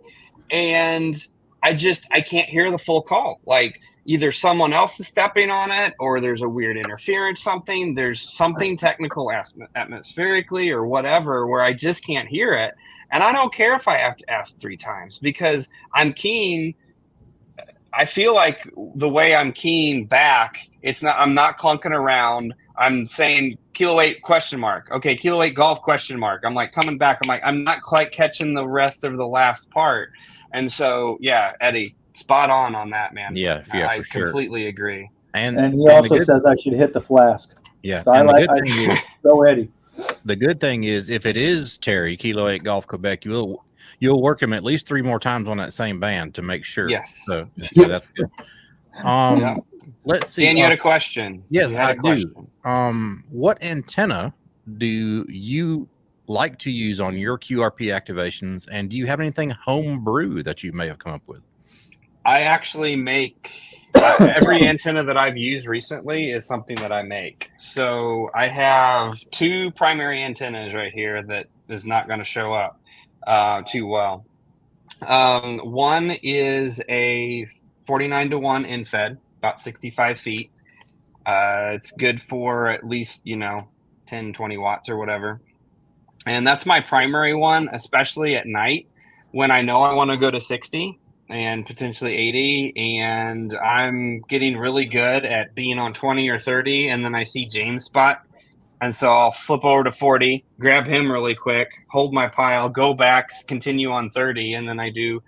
S4: and I can't hear the full call. Like either someone else is stepping on it, or there's a weird interference, there's something technical atmospherically or whatever where I just can't hear it. And I don't care if I have to ask 3 times because I'm keen. I feel like the way I'm keying back, I'm not clunking around. I'm saying Kilo 8 ? Okay, Kilo 8 golf ? I'm like coming back. I'm like, I'm not quite catching the rest of the last part. And so, yeah, Eddie, spot on that, man.
S3: Yeah,
S4: I
S3: for sure.
S4: completely agree.
S1: And he also says I should hit the flask.
S3: Yeah.
S1: So
S3: and
S1: the good thing is, go Eddie.
S3: The good thing is, if it is Terry, Kilo 8 Golf Quebec, you'll work him at least 3 more times on that same band to make sure.
S4: Yes.
S3: So that's good. Let's see.
S4: Dan, you had a question.
S3: Yes, I do. What antenna do you like to use on your QRP activations, and do you have anything homebrew that you may have come up with?
S4: I actually make every antenna that I've used recently is something that I make. So I have 2 primary antennas right here that is not going to show up too well. One is a 49-to-1 infed, about 65 feet. It's good for at least 10, 20 watts or whatever. And that's my primary one, especially at night when I know I want to go to 60 and potentially 80, and I'm getting really good at being on 20 or 30, and then I see James spot, and so I'll flip over to 40, grab him really quick, hold my pile, go back, continue on 30, and then I do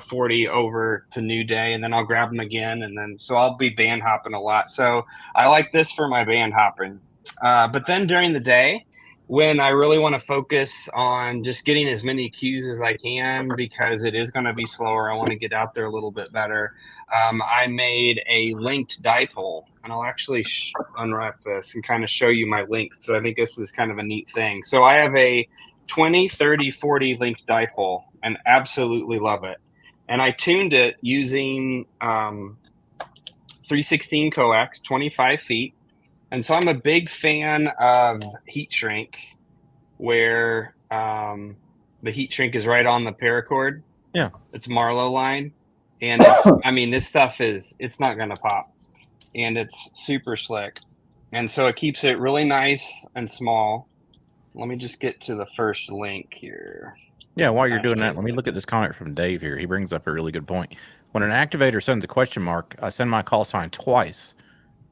S4: 40 over to New Day, and then I'll grab him again, and then so I'll be band hopping a lot. So I like this for my band hopping. But then during the day, when I really want to focus on just getting as many cues as I can, because it is going to be slower, I want to get out there a little bit better. I made a linked dipole, and I'll actually unwrap this and kind of show you my links. So I think this is kind of a neat thing. So I have a 20, 30, 40 linked dipole and absolutely love it. And I tuned it using 316 coax, 25 feet. And so I'm a big fan of heat shrink, where the heat shrink is right on the paracord.
S3: Yeah.
S4: It's Marlowe line. And this stuff it's not going to pop. And it's super slick. And so it keeps it really nice and small. Let me just get to the first link here.
S3: Yeah, while you're doing that, let me look at this comment from Dave here. He brings up a really good point. When an activator sends a question mark, I send my call sign twice.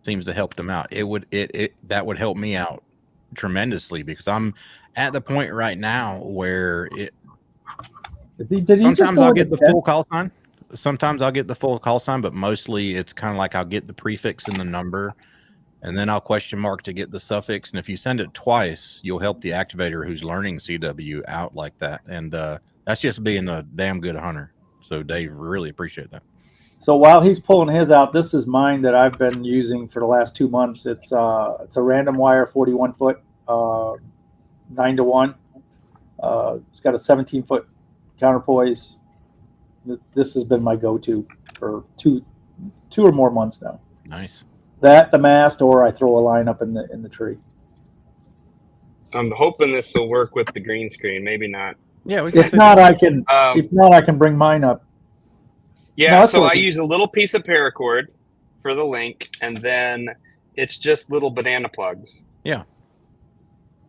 S3: Seems to help them out. That would help me out tremendously, because I'm at the point right now where sometimes I'll get the full call sign. Sometimes I'll get the full call sign, but mostly it's kind of like I'll get the prefix and the number, and then I'll question mark to get the suffix. And if you send it twice, you'll help the activator who's learning CW out like that. And that's just being a damn good hunter. So Dave, really appreciate that.
S1: So while he's pulling his out, this is mine that I've been using for the last 2 months. It's a random wire 41 foot 9-to-1. It's got a 17-foot counterpoise. This has been my go-to for two or more months now.
S3: Nice.
S1: That, the mast, or I throw a line up in the tree.
S4: I'm hoping this will work with the green screen. Maybe not.
S3: Yeah,
S1: if not, I can bring mine up.
S4: Yeah, no, so I use a little piece of paracord for the link, and then it's just little banana plugs.
S3: Yeah.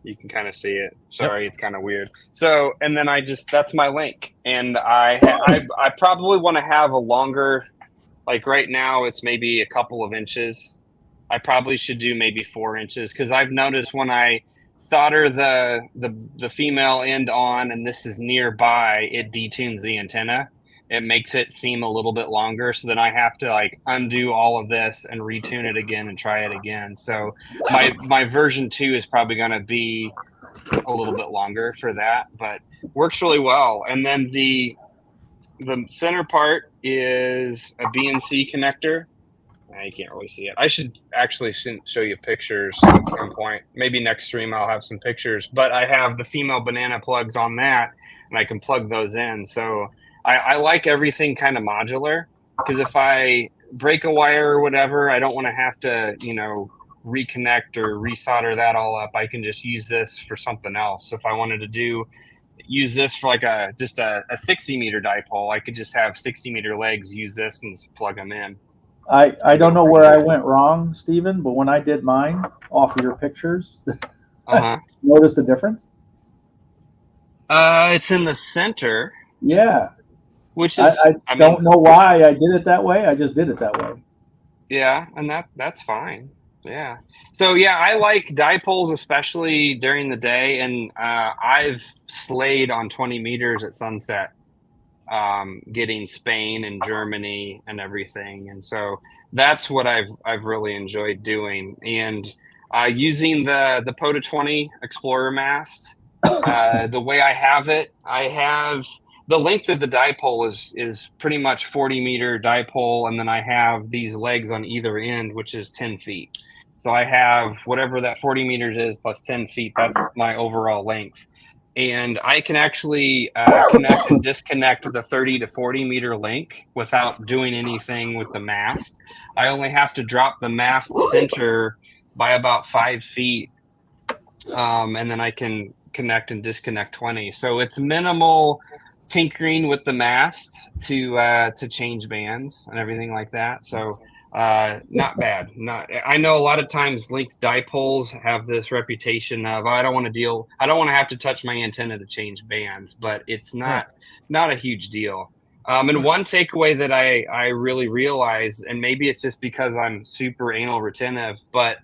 S4: You can kind of see it. Sorry, It's kind of weird. So, and then that's my link. And I probably want to have a longer, like right now it's maybe a couple of inches. I probably should do maybe 4 inches, because I've noticed when I solder the female end on and this is nearby, it detunes the antenna. It makes it seem a little bit longer, so then I have to undo all of this and retune it again and try it again. So my version 2 is probably going to be a little bit longer for that, but works really well. And then the center part is a BNC connector. You can't really see it. I should actually show you pictures at some point. Maybe next stream I'll have some pictures. But I have the female banana plugs on that, and I can plug those in. So I like everything kind of modular, because if I break a wire or whatever, I don't want to have to, reconnect or resolder that all up, I can just use this for something else. So if I wanted to use this for like a 60 meter dipole, I could just have 60 meter legs, use this and just plug them in.
S1: I don't know where I went wrong, Steven, but when I did mine off of your pictures, notice the difference?
S4: It's in the center.
S1: Yeah.
S4: Which is,
S1: I don't know why I did it that way. I just did it that way.
S4: Yeah, and that's fine. Yeah. So yeah, I like dipoles, especially during the day, and I've slayed on 20 meters at sunset, getting Spain and Germany and everything, and so that's what I've really enjoyed doing. And using the POTA 20 Explorer mast, the way I have it, I have the length of the dipole is pretty much 40 meter dipole, and then I have these legs on either end, which is 10 feet. So I have whatever that 40 meters is plus 10 feet. That's my overall length. And I can actually connect and disconnect the 30 to 40 meter link without doing anything with the mast. I only have to drop the mast center by about 5 feet, and then I can connect and disconnect 20. So it's minimal tinkering with the mast to change bands and everything like that. So not bad. I know a lot of times linked dipoles have this reputation of I don't want to have to touch my antenna to change bands, but it's not a huge deal. And one takeaway that I really realize, and maybe it's just because I'm super anal retentive, but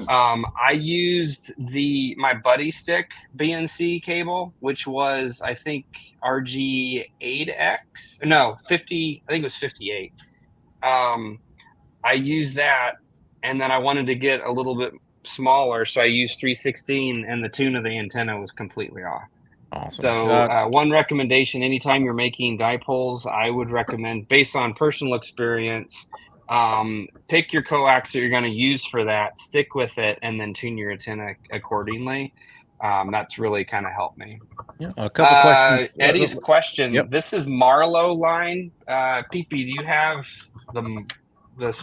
S4: I used my buddy stick BNC cable, which was I think RG8X. No, 50. I think it was 58. I used that, and then I wanted to get a little bit smaller, so I used 316, and the tune of the antenna was completely off.
S3: Awesome.
S4: So one recommendation: anytime you're making dipoles, I would recommend, based on personal experience, pick your coax that you're going to use for that, stick with it, and then tune your antenna accordingly. That's really kind of helped me.
S3: Yeah, a couple questions.
S4: Eddie's question.
S3: Yep.
S4: This is Marlowe line. PP, do you have the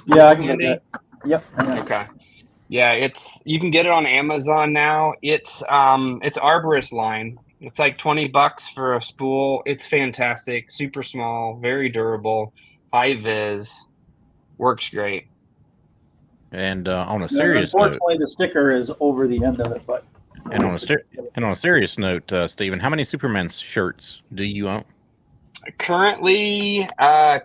S1: Yeah, I can get that. Yep.
S4: Okay. Yeah, you can get it on Amazon now. It's Arborist line. It's like $20 for a spool. It's fantastic, super small, very durable, high vis. Works great.
S3: And on a serious
S1: unfortunately, the sticker is over the end of it. But
S3: on a serious note, Steven, how many Superman shirts do you own?
S4: Currently,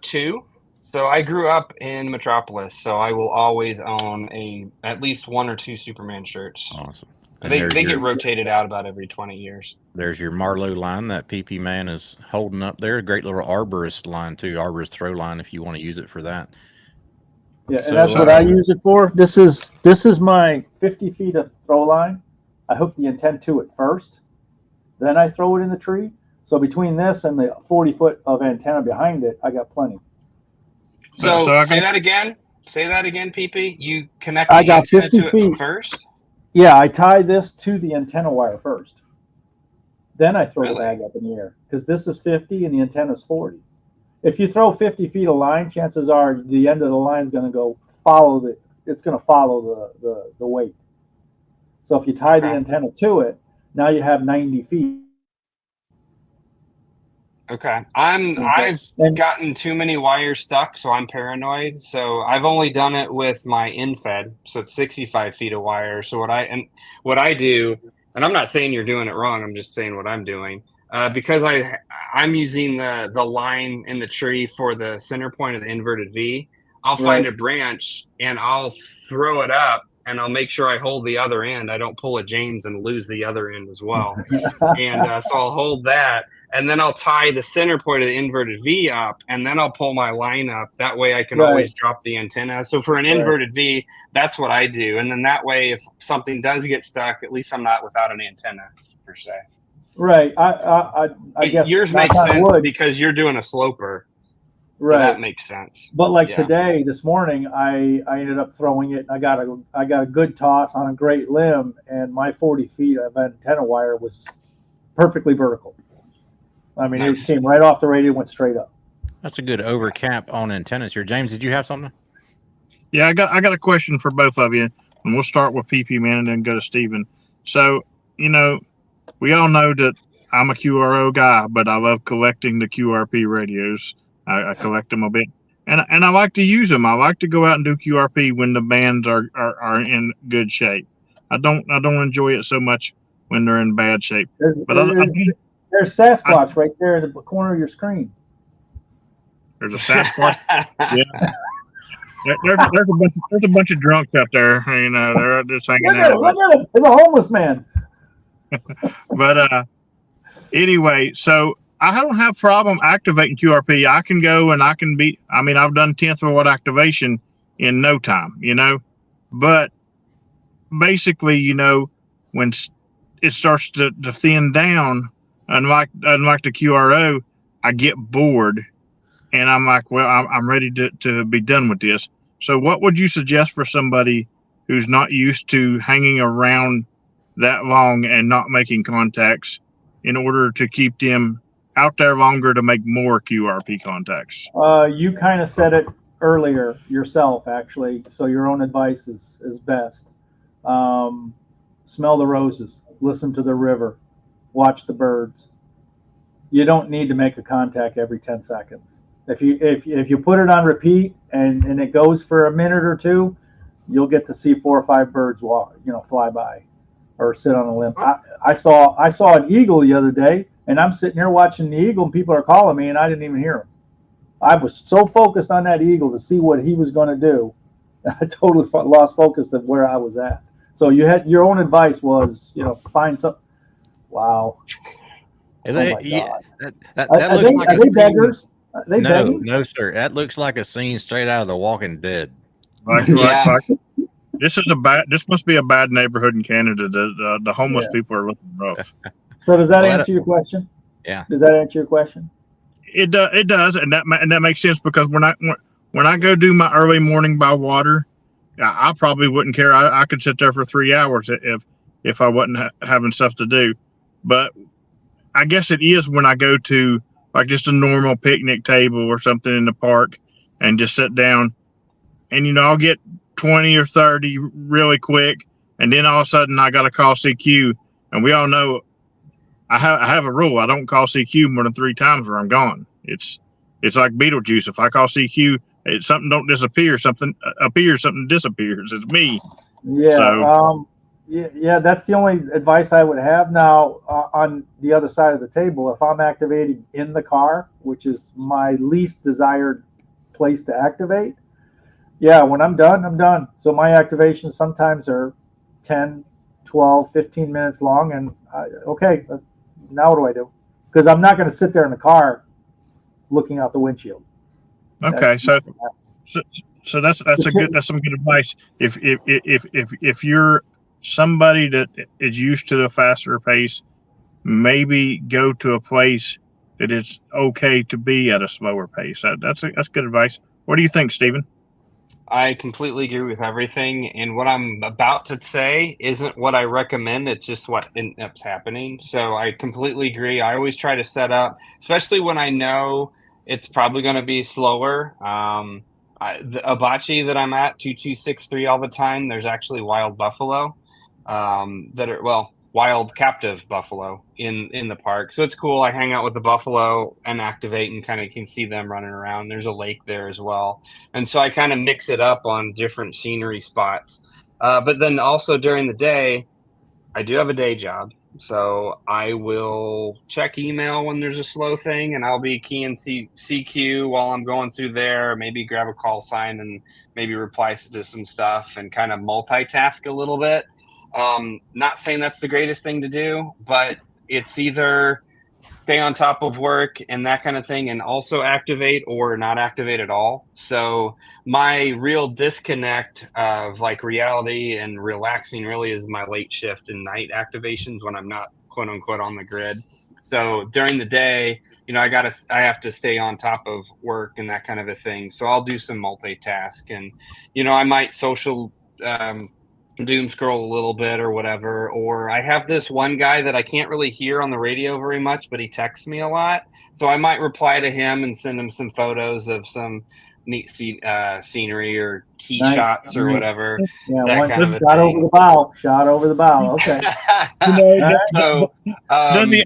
S4: 2. So I grew up in Metropolis, so I will always own at least 1 or 2 Superman shirts.
S3: Awesome.
S4: They get rotated out about every 20 years.
S3: There's your Marlowe line that PP Man is holding up there. A great little Arborist line too, Arborist throw line if you want to use it for that.
S1: Yeah, and that's what I use it for. This is my 50 feet of throw line. I hook the antenna to it first, then I throw it in the tree. So between this and the 40 foot of antenna behind it, I got plenty.
S4: So say that again. Say that again, PP. You connect
S1: the
S4: antenna to it first?
S1: Yeah, I tie this to the antenna wire first. Then I throw the bag up in the air because this is 50 and the antenna is 40. If you throw 50 feet of line, chances are the end of the line is going to follow the weight. So if you tie the antenna to it, now you have 90 feet.
S4: Okay. I've gotten too many wires stuck, so I'm paranoid. So I've only done it with my infed, so it's 65 feet of wire. So what I do, and I'm not saying you're doing it wrong, I'm just saying what I'm doing. Because I'm using the line in the tree for the center point of the inverted V, I'll find a branch and I'll throw it up and I'll make sure I hold the other end. I don't pull a James and lose the other end as well. And so I'll hold that. And then I'll tie the center point of the inverted V up, and then I'll pull my line up. That way I can always drop the antenna. So for an inverted V, that's what I do. And then that way, if something does get stuck, at least I'm not without an antenna, per se.
S1: Right. I guess
S4: yours makes sense because you're doing a sloper.
S1: Right.
S4: So that makes sense.
S1: But like today, this morning, I ended up throwing it. I got a good toss on a great limb, and my 40 feet of antenna wire was perfectly vertical. I mean, It came right off the radio, went straight up.
S3: That's a good overcap on antennas here. James, did you have something?
S2: Yeah, I got a question for both of you. and we'll start with PP Man and then go to Steven. So, we all know that I'm a QRO guy, but I love collecting the QRP radios. I collect them a bit, and I like to use them. I like to go out and do QRP when the bands are in good shape. I don't enjoy it so much when they're in bad shape.
S1: There's Sasquatch right there in the corner of your screen.
S2: There's a Sasquatch. Yeah. There's a bunch of drunks out there. They're just hanging out.
S1: Look at him. It's a homeless man.
S2: But anyway, so I don't have problem activating QRP. I can go and I can be. I've done 10th of watt activation in no time. But basically, when it starts to thin down, unlike the QRO, I get bored, and I'm like, well, I'm ready to be done with this. So what would you suggest for somebody who's not used to hanging around that long and not making contacts in order to keep them out there longer to make more QRP contacts?
S1: You kind of said it earlier yourself, actually. So your own advice is best. Smell the roses, listen to the river, watch the birds. You don't need to make a contact every 10 seconds. If you put it on repeat and it goes for a minute or two, you'll get to see 4 or 5 birds fly by or sit on a limb. I saw an eagle the other day, and I'm sitting here watching the eagle, and people are calling me, and I didn't even hear him. I was so focused on that eagle to see what he was going to do, I totally lost focus of where I was at. So you had your own advice was, find some. Wow.
S3: Are they,
S1: oh my God.
S3: That looks like
S1: are they beggars? Are they begging?
S3: No, sir. That looks like a scene straight out of The Walking Dead.
S2: This must be a bad neighborhood in Canada. The homeless people are looking rough.
S1: So does that answer your question?
S3: Yeah.
S1: Does that answer your question?
S2: It does, and that makes sense, because when I go do my early morning by water, I probably wouldn't care. I could sit there for 3 hours if I wasn't having stuff to do. But I guess it is when I go to like just a normal picnic table or something in the park and just sit down, and I'll get 20 or 30 really quick, and then all of a sudden I got to call CQ, and we all know I have a rule. I don't call CQ more than 3 times or I'm gone. It's like Beetlejuice. If I call CQ, something don't disappear, something appears, something disappears. It's me.
S1: Yeah. So, yeah, that's the only advice I would have. Now, on the other side of the table, if I'm activating in the car, which is my least desired place to activate, yeah, when I'm done, I'm done. So my activations sometimes are 10, 12, 15 minutes long, and okay, now what do I do? Because I'm not going to sit there in the car looking out the windshield.
S2: Okay, so that's some good advice. If you're somebody that is used to the faster pace, maybe go to a place that it's okay to be at a slower pace. That's good advice. What do you think, Steven?
S4: I completely agree with everything, and what I'm about to say isn't what I recommend. It's just what ends up happening. So I completely agree. I always try to set up, especially when I know it's probably going to be slower. The Abachi that I'm at, 2263 all the time, there's actually wild buffalo that are, wild captive buffalo in the park. So it's cool. I hang out with the buffalo and activate and kind of can see them running around. There's a lake there as well. And so I kind of mix it up on different scenery spots. But then also during the day, I do have a day job. So I will check email when there's a slow thing, and I'll be keying CQ while I'm going through there, maybe grab a call sign and maybe reply to some stuff and kind of multitask a little bit. Not saying that's the greatest thing to do, but it's either stay on top of work and that kind of thing and also activate or not activate at all. So my real disconnect of like reality and relaxing really is my late shift and night activations when I'm not quote unquote on the grid. So during the day, I have to stay on top of work and that kind of a thing. So I'll do some multitask, and, I might social, doom scroll a little bit or whatever, or I have this one guy that I can't really hear on the radio very much, but he texts me a lot, so I might reply to him and send him some photos of some neat scenery or key
S1: Nice,
S4: shots or
S1: nice.
S4: whatever.
S1: Yeah,
S4: that
S1: one
S4: kind of a
S1: shot over
S4: thing.
S1: the bow. Shot over the bow. Okay.
S4: So,
S2: does he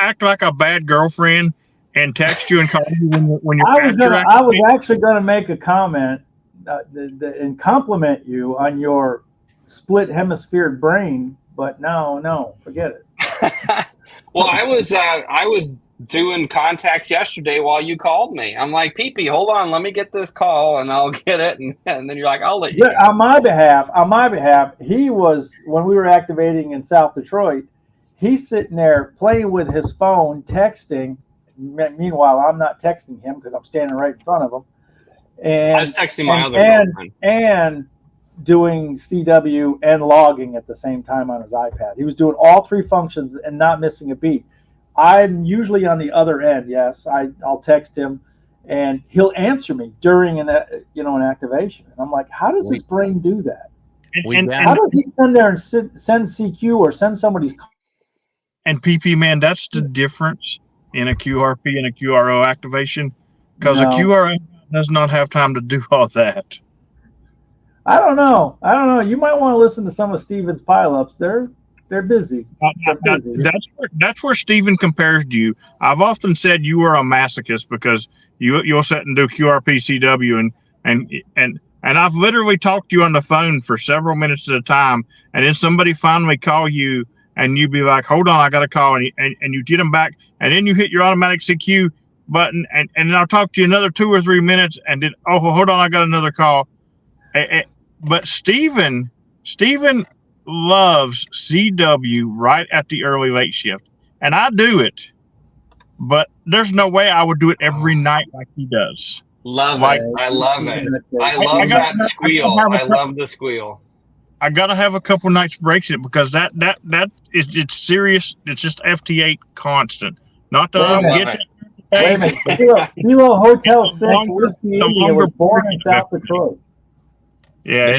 S2: act like a bad girlfriend and text you and call you when you're
S1: I was
S2: activating?
S1: actually gonna make a comment and compliment you on your split hemisphere brain, but no, forget it.
S4: well, I was doing contacts yesterday while you called me. I'm like, Pee-Pee, hold on, let me get this call and I'll get it. And then you're like, I'll let you
S1: Yeah,
S4: go.
S1: on my behalf, he was, when we were activating in South Detroit, he's sitting there playing with his phone, texting. Meanwhile, I'm not texting him because I'm standing right in front of him. And
S4: I was texting my other girlfriend.
S1: And doing CW and logging at the same time on his iPad. He was doing all three functions and not missing a beat. I'm usually on the other end. Yes, I'll text him, and he'll answer me during an activation. And I'm like, how does his brain do that? How does he send there and send CQ or send somebody's?
S2: And PP, man, that's the difference in a QRP and a QRO activation, because a QRO does not have time to do all that.
S1: I don't know. You might want to listen to some of Steven's pileups. They're busy.
S2: That's where Steven compares to you. I've often said you are a masochist because you'll sit and do QRP CW and I've literally talked to you on the phone for several minutes at a time, and then somebody finally call you and you be like, hold on, I got a call, and you get them back, and then you hit your automatic CQ button, and then I'll talk to you another 2 or 3 minutes, and then, oh, hold on, I got another call. But Steven loves CW right at the early late shift, and I do it, but there's no way I would do it every night like he does.
S4: Love it. I love it. I love that squeal. I love the squeal.
S2: I gotta have a couple nights breaks in it, because that is, it's serious. It's just FT8 constant. Not that I don't get
S1: Wait a minute. Kilo Hotel 6 Whiskey India was born in South Detroit.
S2: Yeah,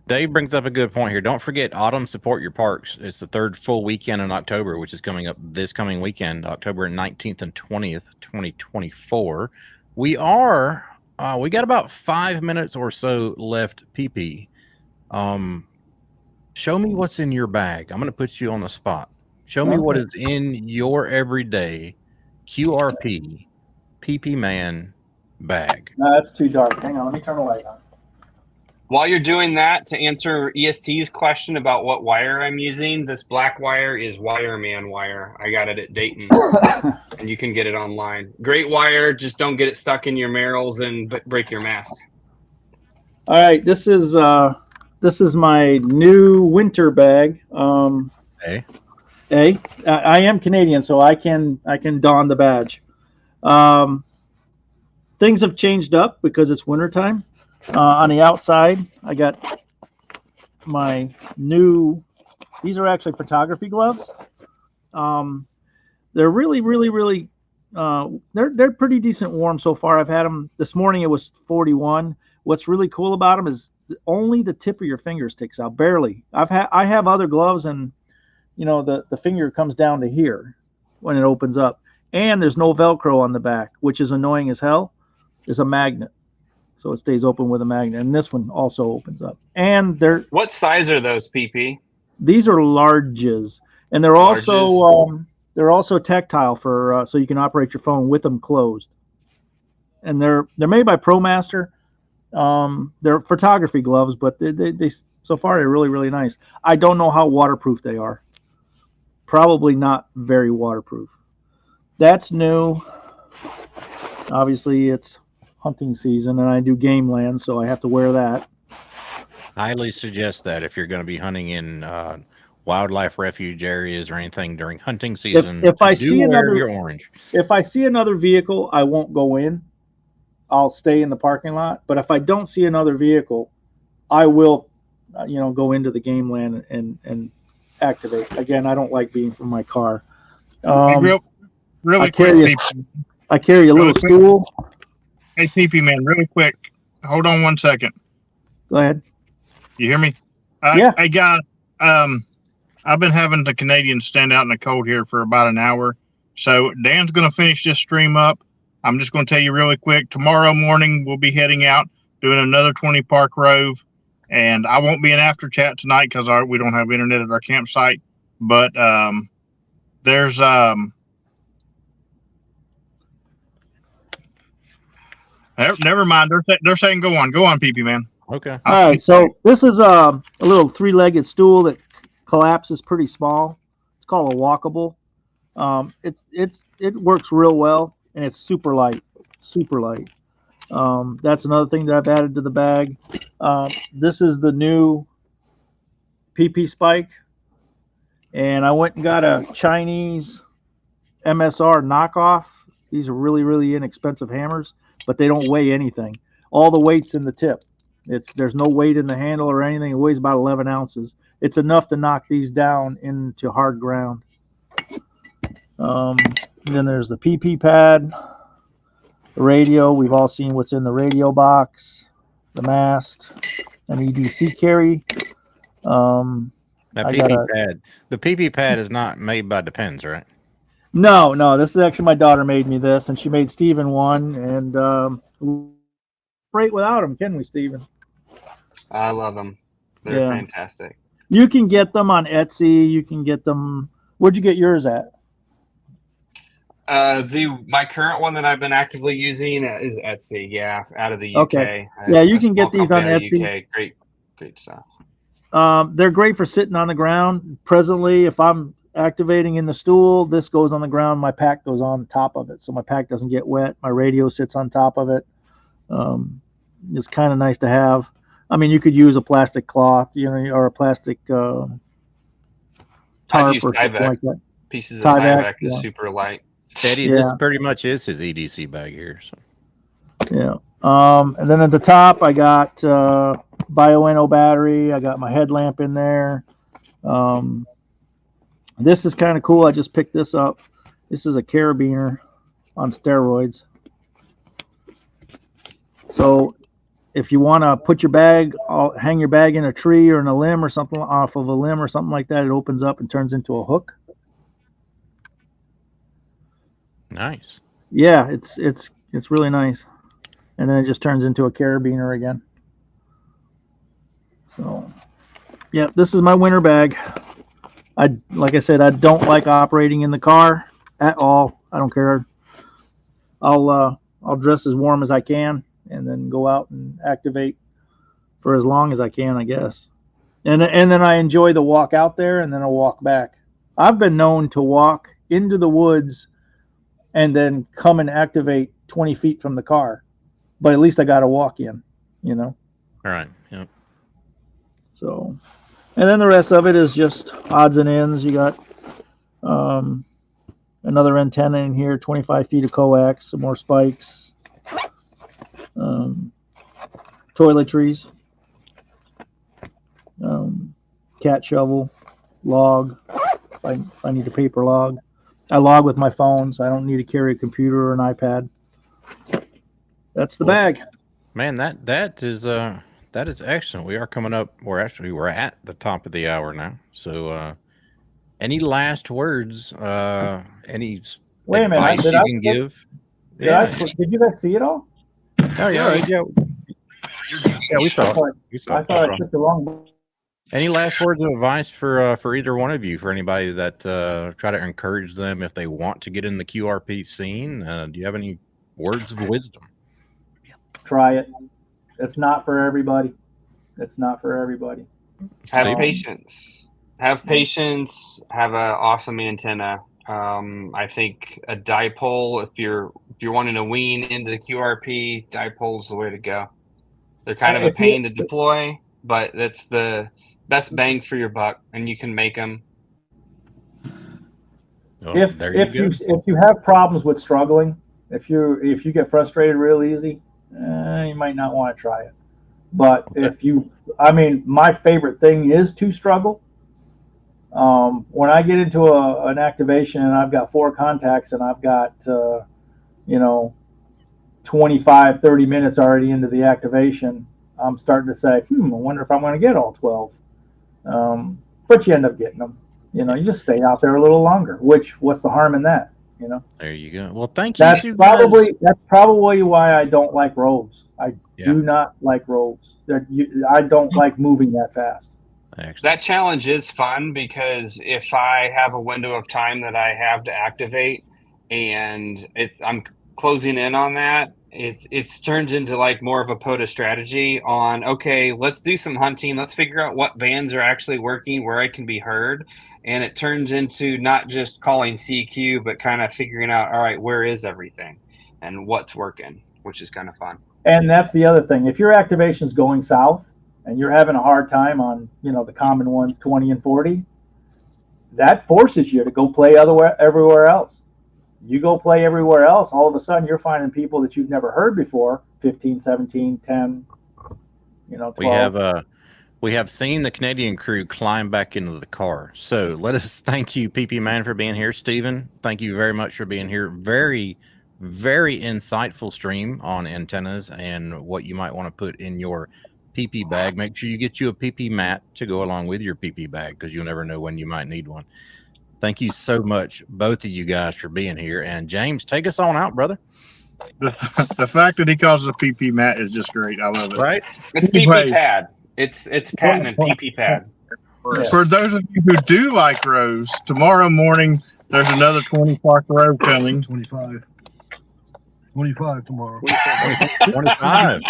S3: Dave brings up a good point here. Don't forget Autumn Support Your Parks. It's the third full weekend in October, which is coming up this coming weekend, October 19th and 20th, 2024. We got about 5 minutes or so left, PP. Show me what's in your bag. I'm going to put you on the spot. Show me what is in your everyday QRP PP Man bag.
S1: No, that's too dark. Hang on, let me turn the light on.
S4: While you're doing that, to answer EST's question about what wire I'm using, this black wire is Wireman wire. I got it at Dayton, and you can get it online. Great wire. Just don't get it stuck in your Merrills and break your mast.
S1: All right, this is my new winter bag. I am Canadian, so I can don the badge. Things have changed up because it's wintertime. On the outside, I got my new. These are actually photography gloves. They're really. They're pretty decent warm so far. I've had them this morning. It was 41. What's really cool about them is only the tip of your finger sticks out, barely. I have other gloves, and the finger comes down to here when it opens up, and there's no Velcro on the back, which is annoying as hell. There's a magnet, so it stays open with a magnet, and this one also opens up. And
S4: what size are those, PP?
S1: These are larges, and they're also tactile for so you can operate your phone with them closed. And they're made by ProMaster. They're photography gloves, but they so far they're really nice. I don't know how waterproof they are. Probably not very waterproof. That's new. Obviously, it's hunting season, and I do game land, so I have to wear that.
S3: Highly suggest that if you're going to be hunting in wildlife refuge areas or anything during hunting season.
S1: If I see
S3: your orange.
S1: If I see another vehicle, I won't go in. I'll stay in the parking lot. But if I don't see another vehicle, I will, go into the game land and activate. Again, I don't like being from my car.
S2: Really quick,
S1: I carry a little stool.
S2: Hey, PP Man, really quick. Hold on 1 second.
S1: Go ahead.
S2: You hear me?
S1: Yeah.
S2: Hey, guys, I've been having the Canadians stand out in the cold here for about an hour. So Dan's going to finish this stream up. I'm just going to tell you really quick. Tomorrow morning, we'll be heading out, doing another 20 park Rove. And I won't be an after chat tonight because we don't have internet at our campsite. But there's never mind. They're saying go on, PP man.
S3: Okay.
S1: All right. So this is a little 3-legged stool that collapses pretty small. It's called a walkable. It works real well, and it's super light. Super light. That's another thing that I've added to the bag. This is the new PP spike, and I went and got a Chinese MSR knockoff. These are really, really inexpensive hammers, but they don't weigh anything. All the weight's in the tip. There's no weight in the handle or anything. It weighs about 11 ounces. It's enough to knock these down into hard ground. Then there's the PP pad, the radio. We've all seen what's in the radio box, the mast, an EDC carry.
S3: That PP pad. The PP pad is not made by Depends, right?
S1: No. This is actually my daughter made me this, and she made Steven one. And great without them, can we, Steven?
S4: I love them. They're fantastic.
S1: You can get them on Etsy. You can get them. Where'd you get yours at?
S4: My current one that I've been actively using is Etsy. Yeah, out of the UK.
S1: Okay. Yeah, you can get these on Etsy.
S4: UK. Great stuff.
S1: They're great for sitting on the ground. Presently, if I'm activating in the stool, this goes on the ground. My pack goes on top of it, so my pack doesn't get wet. My radio sits on top of it. It's kind of nice to have. I mean, you could use a plastic cloth, or a plastic tarp or something like that.
S4: Pieces of Tyvek is super light.
S3: Eddie, this pretty much is his EDC bag here. So.
S1: Yeah. And then at the top, I got Bioenno battery. I got my headlamp in there. This is kind of cool. I just picked this up. This is a carabiner on steroids. So if you want to put your bag, hang your bag in a tree or in a limb or something, off of a limb or something like that, it opens up and turns into a hook.
S3: Nice.
S1: Yeah, it's really nice. And then it just turns into a carabiner again. So, yeah, this is my winter bag. Like I said, I don't like operating in the car at all. I don't care. I'll dress as warm as I can and then go out and activate for as long as I can, I guess. And then I enjoy the walk out there, and then I'll walk back. I've been known to walk into the woods and then come and activate 20 feet from the car. But at least I got to walk in,
S3: All right. Yeah.
S1: So, and then the rest of it is just odds and ends. You got another antenna in here, 25 feet of coax, some more spikes, toiletries, cat shovel, log. If I need a paper log. I log with my phone, so I don't need to carry a computer or an iPad. That's the bag.
S3: Man, that is excellent. We are coming up. We're at the top of the hour now. So, any last words? Any
S1: Wait a minute,
S3: advice you can give?
S1: Did you guys see it all?
S3: Oh yeah. Yeah, we saw it.
S1: I thought I took the wrong.
S3: Any last words of advice for either one of you, for anybody that try to encourage them if they want to get in the QRP scene? Do you have any words of wisdom?
S1: Try it. It's not for everybody.
S4: Have patience. Have patience. Have an awesome antenna. I think a dipole, if you're wanting to wean into the QRP, dipole is the way to go. They're kind of a pain to deploy, but that's the best bang for your buck, and you can make them.
S3: Oh,
S1: if you have problems with struggling, if you get frustrated real easy, you might not want to try it. But my favorite thing is to struggle. When I get into an activation and I've got 4 contacts and I've got 25, 30 minutes already into the activation, I'm starting to say, I wonder if I'm going to get all 12. But you end up getting them. You just stay out there a little longer. What's the harm in that? You know.
S3: There you go. Well, thank you.
S1: That's
S3: two
S1: probably
S3: guys.
S1: that's probably why I don't like Roves. I do not like Roves. I don't like moving that fast.
S3: Excellent.
S4: That challenge is fun because if I have a window of time that I have to activate and I'm closing in on that, it turns into like more of a POTA strategy on, okay, let's do some hunting. Let's figure out what bands are actually working, where I can be heard. And it turns into not just calling CQ, but kind of figuring out, all right, where is everything and what's working, which is kind of fun.
S1: And that's the other thing. If your activation's going south and you're having a hard time on, the common ones, 20 and 40, that forces you to go play everywhere else. You go play everywhere else, all of a sudden you're finding people that you've never heard before, 15, 17, 10, 12.
S3: We have seen the Canadian crew climb back into the car. So let us thank you, PP Man, for being here. Steven, thank you very much for being here. Very, very insightful stream on antennas and what you might want to put in your PP bag. Make sure you get you a PP mat to go along with your PP bag because you'll never know when you might need one. Thank you so much, both of you guys, for being here. And James, take us on out, brother.
S2: The fact that he calls it a PP mat is just great. I love it.
S3: Right?
S4: It's PP pad. It's patented PP pad.
S2: For those of you who do like Roves, tomorrow morning there's another 20 Park Rove coming.
S5: 25 tomorrow.
S3: 25.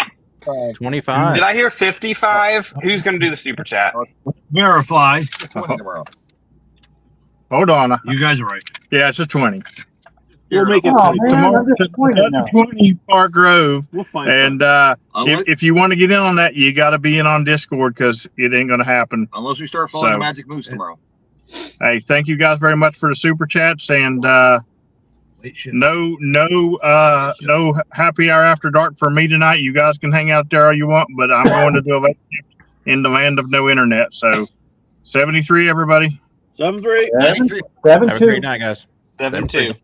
S3: 25.
S4: Did I hear 55? Who's going to do the super chat?
S5: Verify.
S2: Hold on.
S5: You guys are right.
S2: Yeah, it's a 20.
S5: We'll make it
S2: Tomorrow, 20 Park Grove.
S5: We'll find
S2: And if you want to get in on that, you got to be in on Discord because it ain't going to happen.
S5: unless we start following the Magic Moose tomorrow.
S2: Hey, thank you guys very much for the super chats and no happy hour after dark for me tonight. You guys can hang out there all you want, but I'm going to do a in the land of no internet. So 73, everybody.
S5: 7-3.
S1: 7-2.
S3: Have a great night, guys.
S4: 7-2.